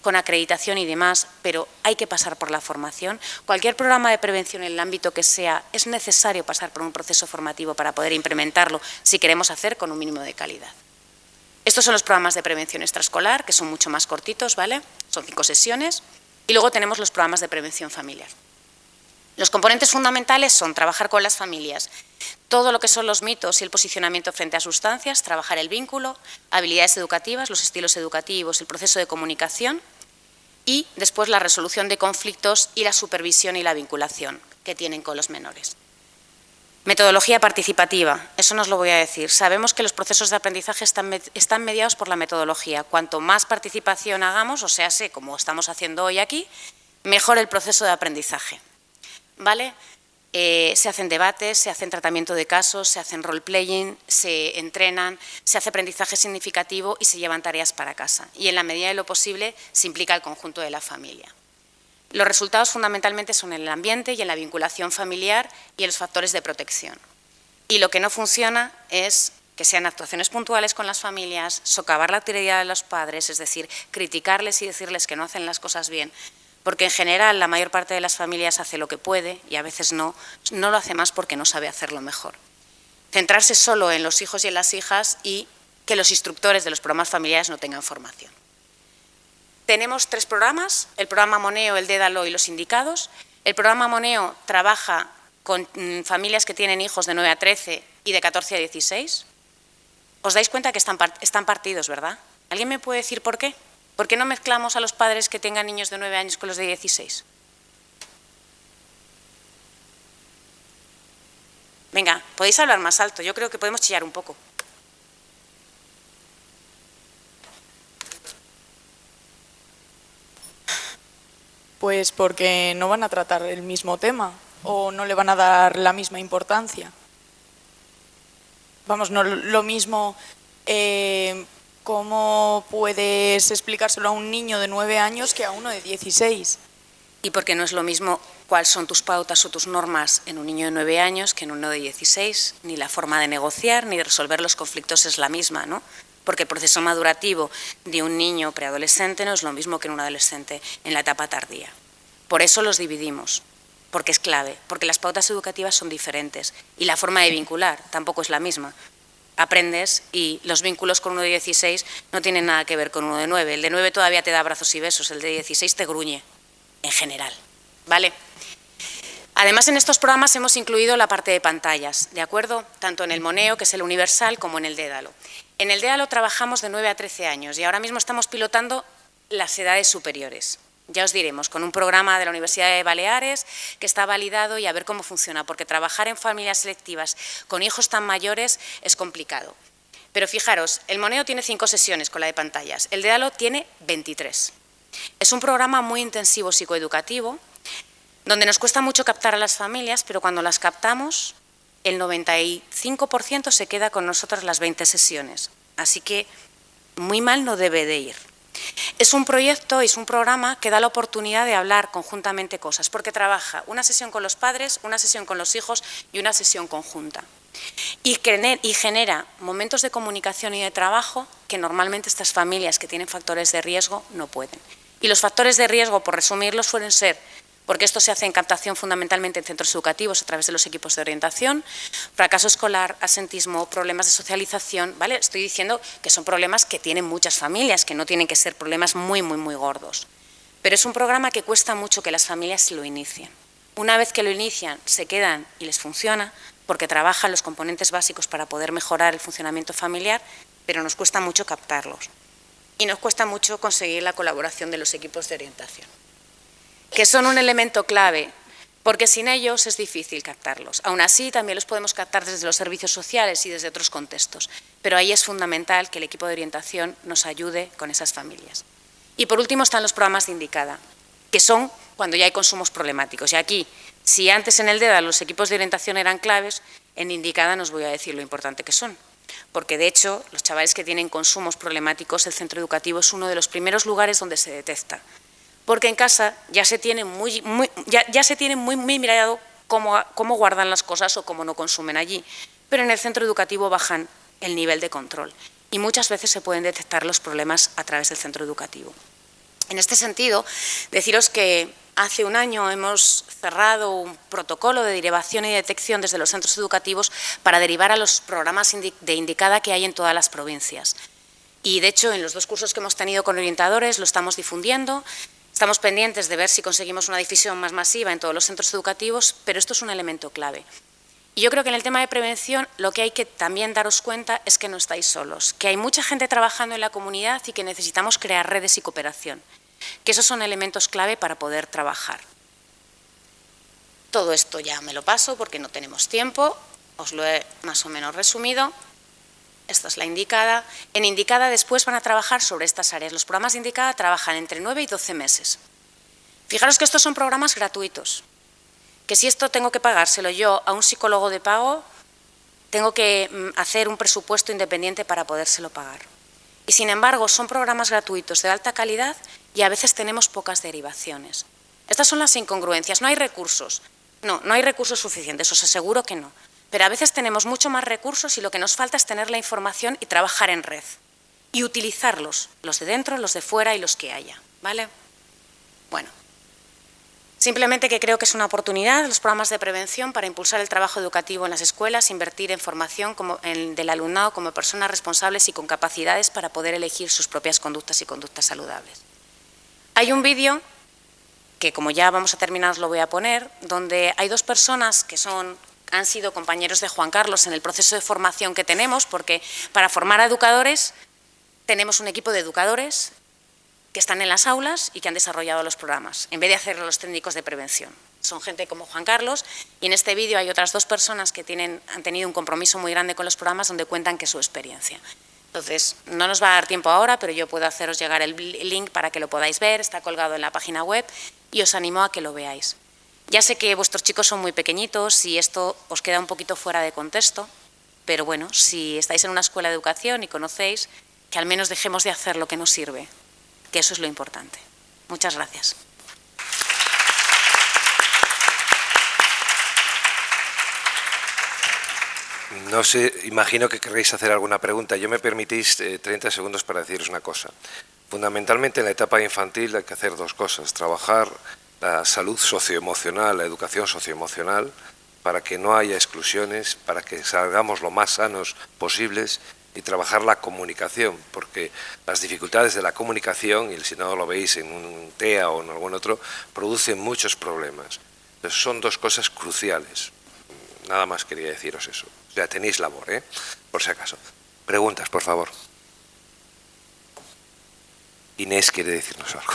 con acreditación y demás, pero hay que pasar por la formación. Cualquier programa de prevención en el ámbito que sea, es necesario pasar por un proceso formativo para poder implementarlo si queremos hacer con un mínimo de calidad. Estos son los programas de prevención extraescolar, que son mucho más cortitos, ¿vale? Son 5 sesiones. Y luego tenemos los programas de prevención familiar. Los componentes fundamentales son trabajar con las familias, todo lo que son los mitos y el posicionamiento frente a sustancias, trabajar el vínculo, habilidades educativas, los estilos educativos, el proceso de comunicación y después la resolución de conflictos y la supervisión y la vinculación que tienen con los menores. Metodología participativa, eso nos lo voy a decir. Sabemos que los procesos de aprendizaje están mediados por la metodología. Cuanto más participación hagamos, o sea, como estamos haciendo hoy aquí, mejor el proceso de aprendizaje, ¿vale? Se hacen debates, se hacen tratamiento de casos, se hacen role-playing, se entrenan, se hace aprendizaje significativo y se llevan tareas para casa. Y en la medida de lo posible se implica el conjunto de la familia. Los resultados fundamentalmente son en el ambiente y en la vinculación familiar y en los factores de protección. Y lo que no funciona es que sean actuaciones puntuales con las familias, socavar la autoridad de los padres, es decir, criticarles y decirles que no hacen las cosas bien, porque en general la mayor parte de las familias hace lo que puede y a veces no lo hace más porque no sabe hacerlo mejor. Centrarse solo en los hijos y en las hijas y que los instructores de los programas familiares no tengan formación. Tenemos 3 programas, el programa Moneo, el Dédalo y los indicados. El programa Moneo trabaja con familias que tienen hijos de 9 a 13 y de 14 a 16. Os dais cuenta que están partidos, ¿verdad? ¿Alguien me puede decir por qué? ¿Por qué no mezclamos a los padres que tengan niños de 9 años con los de 16? Venga, podéis hablar más alto, yo creo que podemos chillar un poco. Pues porque no van a tratar el mismo tema o no le van a dar la misma importancia. Vamos, no lo mismo, ¿cómo puedes explicárselo a un niño de 9 años que a uno de 16? Y porque no es lo mismo cuáles son tus pautas o tus normas en un niño de 9 años que en uno de 16, ni la forma de negociar ni de resolver los conflictos es la misma, ¿no? Porque el proceso madurativo de un niño preadolescente no es lo mismo que en un adolescente en la etapa tardía. Por eso los dividimos, porque es clave, porque las pautas educativas son diferentes y la forma de vincular tampoco es la misma. Aprendes y los vínculos con uno de 16 no tienen nada que ver con uno de 9. El de 9 todavía te da abrazos y besos, el de 16 te gruñe, en general, ¿vale? Además, en estos programas hemos incluido la parte de pantallas, ¿de acuerdo? Tanto en el Moneo, que es el universal, como en el Dédalo. En el Dédalo trabajamos de 9 a 13 años y ahora mismo estamos pilotando las edades superiores. Ya os diremos, con un programa de la Universidad de Baleares que está validado y a ver cómo funciona, porque trabajar en familias selectivas con hijos tan mayores es complicado. Pero fijaros, el Moneo tiene 5 sesiones con la de pantallas, el Dédalo tiene 23. Es un programa muy intensivo psicoeducativo, donde nos cuesta mucho captar a las familias, pero cuando las captamos, el 95% se queda con nosotros las 20 sesiones. Así que muy mal no debe de ir. Es un proyecto, es un programa que da la oportunidad de hablar conjuntamente cosas, porque trabaja una sesión con los padres, una sesión con los hijos y una sesión conjunta. Y genera momentos de comunicación y de trabajo que normalmente estas familias que tienen factores de riesgo no pueden. Y los factores de riesgo, por resumirlos, suelen ser, porque esto se hace en captación fundamentalmente en centros educativos a través de los equipos de orientación, fracaso escolar, absentismo, problemas de socialización, ¿vale? Estoy diciendo que son problemas que tienen muchas familias, que no tienen que ser problemas muy gordos. Pero es un programa que cuesta mucho que las familias lo inicien. Una vez que lo inician, se quedan y les funciona, porque trabajan los componentes básicos para poder mejorar el funcionamiento familiar, pero nos cuesta mucho captarlos. Y nos cuesta mucho conseguir la colaboración de los equipos de orientación, que son un elemento clave, porque sin ellos es difícil captarlos. Aún así, también los podemos captar desde los servicios sociales y desde otros contextos, pero ahí es fundamental que el equipo de orientación nos ayude con esas familias. Y por último están los programas de indicada, que son cuando ya hay consumos problemáticos. Y aquí, si antes en el DEDA los equipos de orientación eran claves, en indicada nos voy a decir lo importante que son. Porque, de hecho, los chavales que tienen consumos problemáticos, el centro educativo es uno de los primeros lugares donde se detecta. Porque en casa ya se tiene muy mirado cómo guardan las cosas o cómo no consumen allí. Pero en el centro educativo bajan el nivel de control y muchas veces se pueden detectar los problemas a través del centro educativo. En este sentido, deciros que hace un año hemos cerrado un protocolo de derivación y detección desde los centros educativos para derivar a los programas de indicada que hay en todas las provincias. Y, de hecho, en los 2 cursos que hemos tenido con orientadores lo estamos difundiendo. Estamos pendientes de ver si conseguimos una difusión más masiva en todos los centros educativos, pero esto es un elemento clave. Y yo creo que en el tema de prevención lo que hay que también daros cuenta es que no estáis solos, que hay mucha gente trabajando en la comunidad y que necesitamos crear redes y cooperación, que esos son elementos clave para poder trabajar. Todo esto ya me lo paso porque no tenemos tiempo, os lo he más o menos resumido. Esta es la indicada. En indicada después van a trabajar sobre estas áreas. Los programas de indicada trabajan entre 9 y 12 meses. Fijaros que estos son programas gratuitos, que si esto tengo que pagárselo yo a un psicólogo de pago, tengo que hacer un presupuesto independiente para podérselo pagar. Y sin embargo, son programas gratuitos de alta calidad y a veces tenemos pocas derivaciones. Estas son las incongruencias. No hay recursos. No hay recursos suficientes, os aseguro que no. pero a veces tenemos mucho más recursos y lo que nos falta es tener la información y trabajar en red. Y utilizarlos, los de dentro, los de fuera y los que haya, ¿vale? Bueno, simplemente que creo que es una oportunidad los programas de prevención para impulsar el trabajo educativo en las escuelas, invertir en formación del alumnado como personas responsables y con capacidades para poder elegir sus propias conductas y conductas saludables. Hay un vídeo que, como ya vamos a terminar, os lo voy a poner, donde hay dos personas que han sido compañeros de Juan Carlos en el proceso de formación que tenemos, porque para formar a educadores tenemos un equipo de educadores que están en las aulas y que han desarrollado los programas, en vez de hacerlo los técnicos de prevención. Son gente como Juan Carlos y en este vídeo hay otras dos personas que han tenido un compromiso muy grande con los programas donde cuentan que es su experiencia. Entonces, no nos va a dar tiempo ahora, pero yo puedo haceros llegar el link para que lo podáis ver, está colgado en la página web y os animo a que lo veáis. Ya sé que vuestros chicos son muy pequeñitos y esto os queda un poquito fuera de contexto, pero bueno, si estáis en una escuela de educación y conocéis, que al menos dejemos de hacer lo que nos sirve, que eso es lo importante. Muchas gracias. No sé, imagino que querréis hacer alguna pregunta. Yo me permitís 30 segundos para deciros una cosa. Fundamentalmente en la etapa infantil hay que hacer dos cosas. Trabajar la salud socioemocional, la educación socioemocional, para que no haya exclusiones, para que salgamos lo más sanos posibles, y trabajar la comunicación, porque las dificultades de la comunicación, y si no lo veis en un TEA o en algún otro, producen muchos problemas. Entonces son dos cosas cruciales. Nada más quería deciros eso. O sea, tenéis labor, por si acaso. Preguntas, por favor. Inés quiere decirnos algo.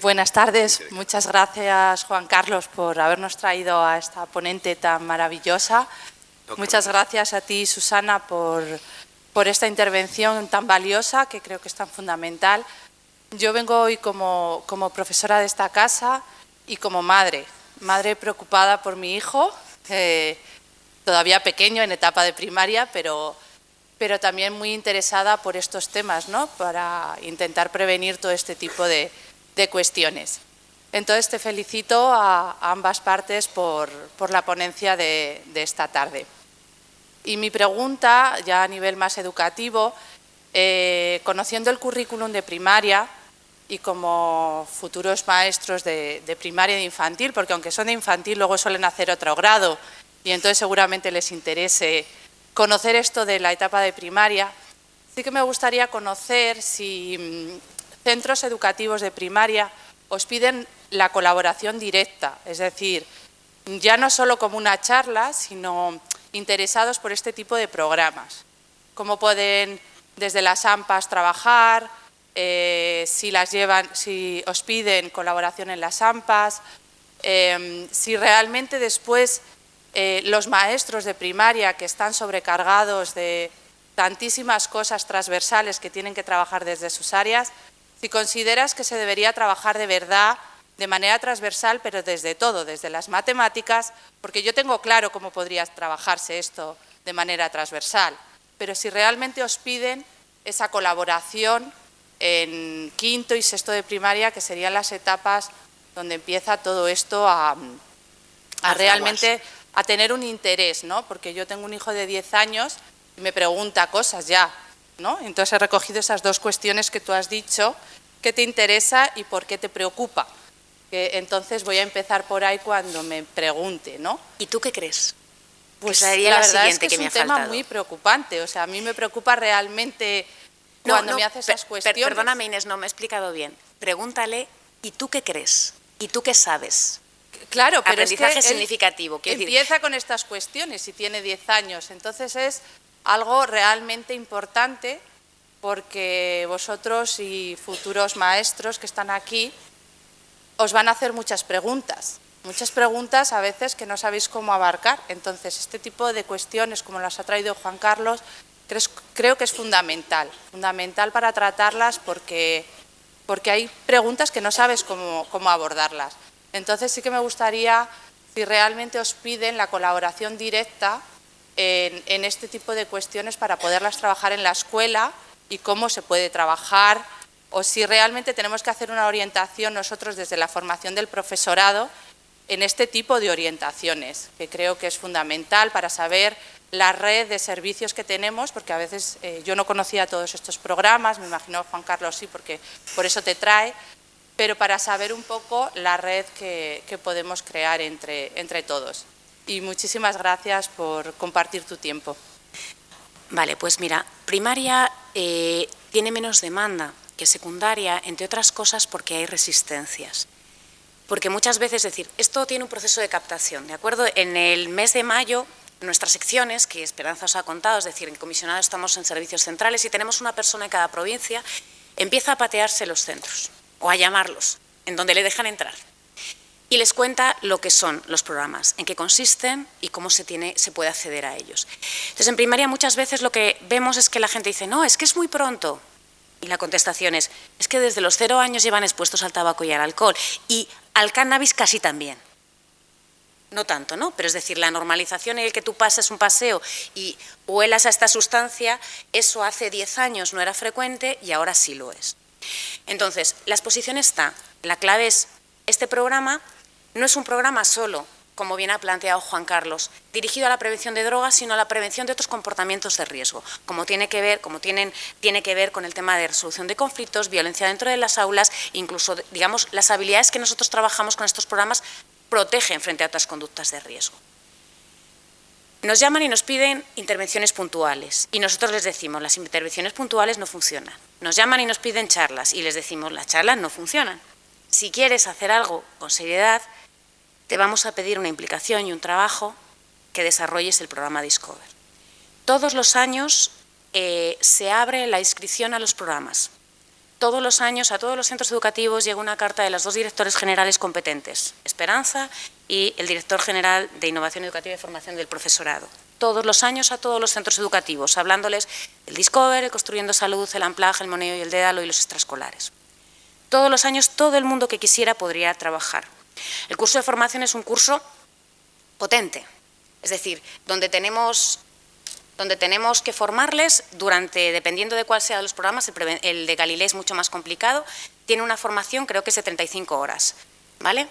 Buenas tardes. Muchas gracias, Juan Carlos, por habernos traído a esta ponente tan maravillosa. Muchas gracias a ti, Susana, por esta intervención tan valiosa, que creo que es tan fundamental. Yo vengo hoy como profesora de esta casa y como madre preocupada por mi hijo, todavía pequeño, en etapa de primaria, pero también muy interesada por estos temas, ¿no? Para intentar prevenir todo este tipo de cuestiones. Entonces te felicito a ambas partes por la ponencia de esta tarde. Y mi pregunta, ya a nivel más educativo, conociendo el currículum de primaria y como futuros maestros de primaria y de infantil, porque aunque son de infantil luego suelen hacer otro grado y entonces seguramente les interese conocer esto de la etapa de primaria, sí que me gustaría conocer si centros educativos de primaria os piden la colaboración directa, es decir, ya no solo como una charla, sino interesados por este tipo de programas. Cómo pueden desde las AMPAs trabajar, si os piden colaboración en las AMPAs, si realmente después los maestros de primaria que están sobrecargados de tantísimas cosas transversales que tienen que trabajar desde sus áreas, si consideras que se debería trabajar de verdad, de manera transversal, pero desde todo, desde las matemáticas, porque yo tengo claro cómo podría trabajarse esto de manera transversal, pero si realmente os piden esa colaboración en quinto y sexto de primaria, que serían las etapas donde empieza todo esto a realmente a tener un interés, ¿no? Porque yo tengo un hijo de 10 años y me pregunta cosas ya, ¿no? Entonces he recogido esas dos cuestiones que tú has dicho, qué te interesa y por qué te preocupa. Entonces voy a empezar por ahí cuando me pregunte, ¿no? ¿Y tú qué crees? Pues la verdad es que es un tema muy preocupante, o sea, a mí me preocupa realmente cuando me hace esas cuestiones. Perdóname, Inés, no me he explicado bien. Pregúntale, ¿y tú qué crees? ¿Y tú qué sabes? Claro, pero aprendizaje es que significativo. Empieza con estas cuestiones y tiene 10 años, entonces es algo realmente importante porque vosotros y futuros maestros que están aquí os van a hacer muchas preguntas a veces que no sabéis cómo abarcar. Entonces, este tipo de cuestiones, como las ha traído Juan Carlos, creo que es fundamental para tratarlas porque hay preguntas que no sabes cómo abordarlas. Entonces, sí que me gustaría, si realmente os piden la colaboración directa en este tipo de cuestiones para poderlas trabajar en la escuela y cómo se puede trabajar, o si realmente tenemos que hacer una orientación nosotros desde la formación del profesorado en este tipo de orientaciones, que creo que es fundamental para saber la red de servicios que tenemos, porque a veces yo no conocía todos estos programas, me imagino Juan Carlos sí, porque por eso te trae, pero para saber un poco la red que podemos crear entre todos. Y muchísimas gracias por compartir tu tiempo. Vale, pues mira, primaria tiene menos demanda que secundaria, entre otras cosas porque hay resistencias. Porque muchas veces, es decir, esto tiene un proceso de captación, ¿de acuerdo? En el mes de mayo, nuestras secciones, que Esperanza os ha contado, es decir, en comisionado estamos en servicios centrales y tenemos una persona en cada provincia, empieza a patearse los centros, o a llamarlos, en donde le dejan entrar. Y les cuenta lo que son los programas, en qué consisten y cómo se puede acceder a ellos. Entonces, en primaria muchas veces lo que vemos es que la gente dice, no, es que es muy pronto. Y la contestación es que desde los 0 años llevan expuestos al tabaco y al alcohol. Y al cannabis casi también. No tanto, ¿no? Pero es decir, la normalización en el que tú pases un paseo y huelas a esta sustancia, eso hace 10 años no era frecuente y ahora sí lo es. Entonces, la exposición está. La clave es, este programa no es un programa solo, como bien ha planteado Juan Carlos, dirigido a la prevención de drogas, sino a la prevención de otros comportamientos de riesgo, como tiene que ver con el tema de resolución de conflictos, violencia dentro de las aulas, incluso, digamos, las habilidades que nosotros trabajamos con estos programas protegen frente a otras conductas de riesgo. Nos llaman y nos piden intervenciones puntuales y nosotros les decimos, las intervenciones puntuales no funcionan. Nos llaman y nos piden charlas y les decimos, las charlas no funcionan. Si quieres hacer algo con seriedad, te vamos a pedir una implicación y un trabajo que desarrolles el programa Discover. Todos los años se abre la inscripción a los programas. Todos los años a todos los centros educativos llega una carta de los 2 directores generales competentes, Esperanza y el director general de Innovación Educativa y Formación del Profesorado. Todos los años a todos los centros educativos, hablándoles del Discover, el Construyendo Salud, el Amplage, el Moneo y el Dédalo y los extraescolares. Todos los años todo el mundo que quisiera podría trabajar. El curso de formación es un curso potente, es decir, donde tenemos que formarles dependiendo de cuál sea de los programas, el de Galileo es mucho más complicado, tiene una formación creo que es de 35 horas, ¿vale?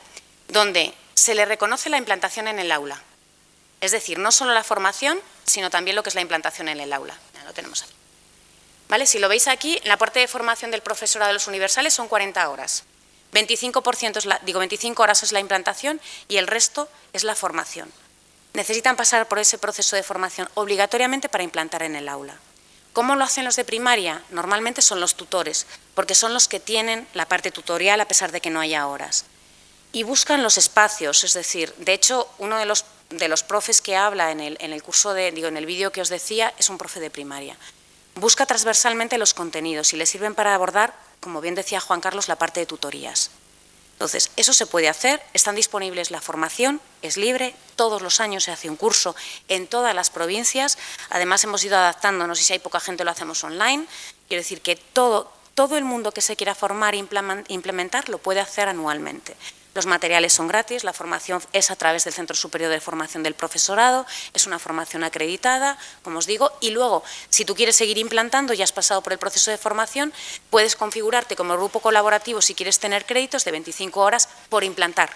Donde se le reconoce la implantación en el aula, es decir, no solo la formación, sino también lo que es la implantación en el aula. Ya lo tenemos aquí. ¿Vale? Si lo veis aquí, en la parte de formación del profesorado de los universales son 40 horas. 25 horas es la implantación y el resto es la formación. Necesitan pasar por ese proceso de formación obligatoriamente para implantar en el aula. ¿Cómo lo hacen los de primaria? Normalmente son los tutores, porque son los que tienen la parte tutorial a pesar de que no haya horas. Y buscan los espacios, es decir, de hecho, uno de los profes que habla en el curso en el vídeo que os decía, es un profe de primaria. Busca transversalmente los contenidos y le sirven para abordar, como bien decía Juan Carlos, la parte de tutorías. Entonces, eso se puede hacer, están disponibles la formación, es libre, todos los años se hace un curso en todas las provincias, además hemos ido adaptándonos y si hay poca gente lo hacemos online, quiero decir que todo el mundo que se quiera formar e implementar lo puede hacer anualmente. Los materiales son gratis, la formación es a través del Centro Superior de Formación del Profesorado, es una formación acreditada, como os digo, y luego, si tú quieres seguir implantando y has pasado por el proceso de formación, puedes configurarte como grupo colaborativo si quieres tener créditos de 25 horas por implantar.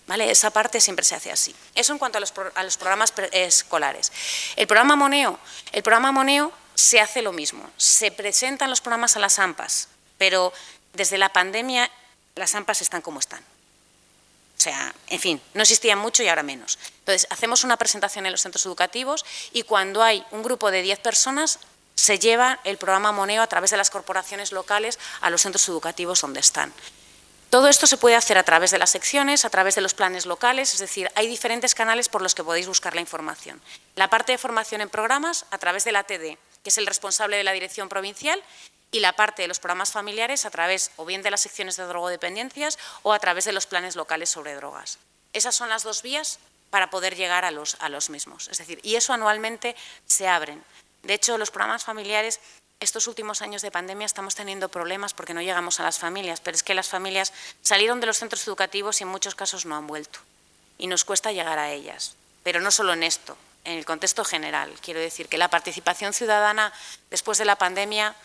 ¿Vale? Esa parte siempre se hace así. Eso en cuanto a los programas escolares. El programa Moneo se hace lo mismo. Se presentan los programas a las AMPAs, pero desde la pandemia las AMPAs están como están. O sea, en fin, no existían mucho y ahora menos. Entonces, hacemos una presentación en los centros educativos y cuando hay un grupo de 10 personas, se lleva el programa Moneo a través de las corporaciones locales a los centros educativos donde están. Todo esto se puede hacer a través de las secciones, a través de los planes locales, es decir, hay diferentes canales por los que podéis buscar la información. La parte de formación en programas, a través de la ATD, que es el responsable de la dirección provincial, y la parte de los programas familiares a través o bien de las secciones de drogodependencias o a través de los planes locales sobre drogas. Esas son las 2 vías para poder llegar a los mismos. Es decir, y eso anualmente se abren. De hecho, los programas familiares, estos últimos años de pandemia estamos teniendo problemas porque no llegamos a las familias, pero es que las familias salieron de los centros educativos y en muchos casos no han vuelto. Y nos cuesta llegar a ellas. Pero no solo en esto, en el contexto general. Quiero decir que la participación ciudadana después de la pandemia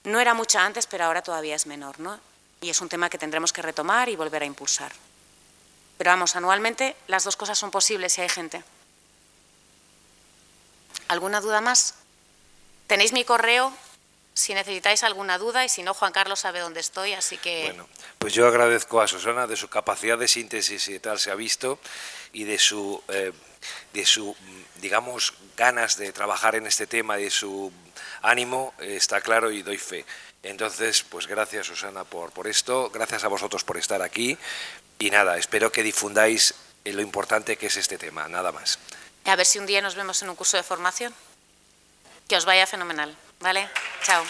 no era mucha antes, pero ahora todavía es menor, ¿no? Y es un tema que tendremos que retomar y volver a impulsar. Pero vamos, anualmente las dos cosas son posibles si hay gente. ¿Alguna duda más? Tenéis mi correo si necesitáis alguna duda y si no, Juan Carlos sabe dónde estoy, así que... Bueno, pues yo agradezco a Susana de su capacidad de síntesis y tal se ha visto y de su digamos, ganas de trabajar en este tema y de su ánimo, está claro y doy fe. Entonces, pues gracias Susana por esto, gracias a vosotros por estar aquí y nada, espero que difundáis lo importante que es este tema, nada más. A ver si un día nos vemos en un curso de formación. Que os vaya fenomenal, ¿vale? Chao.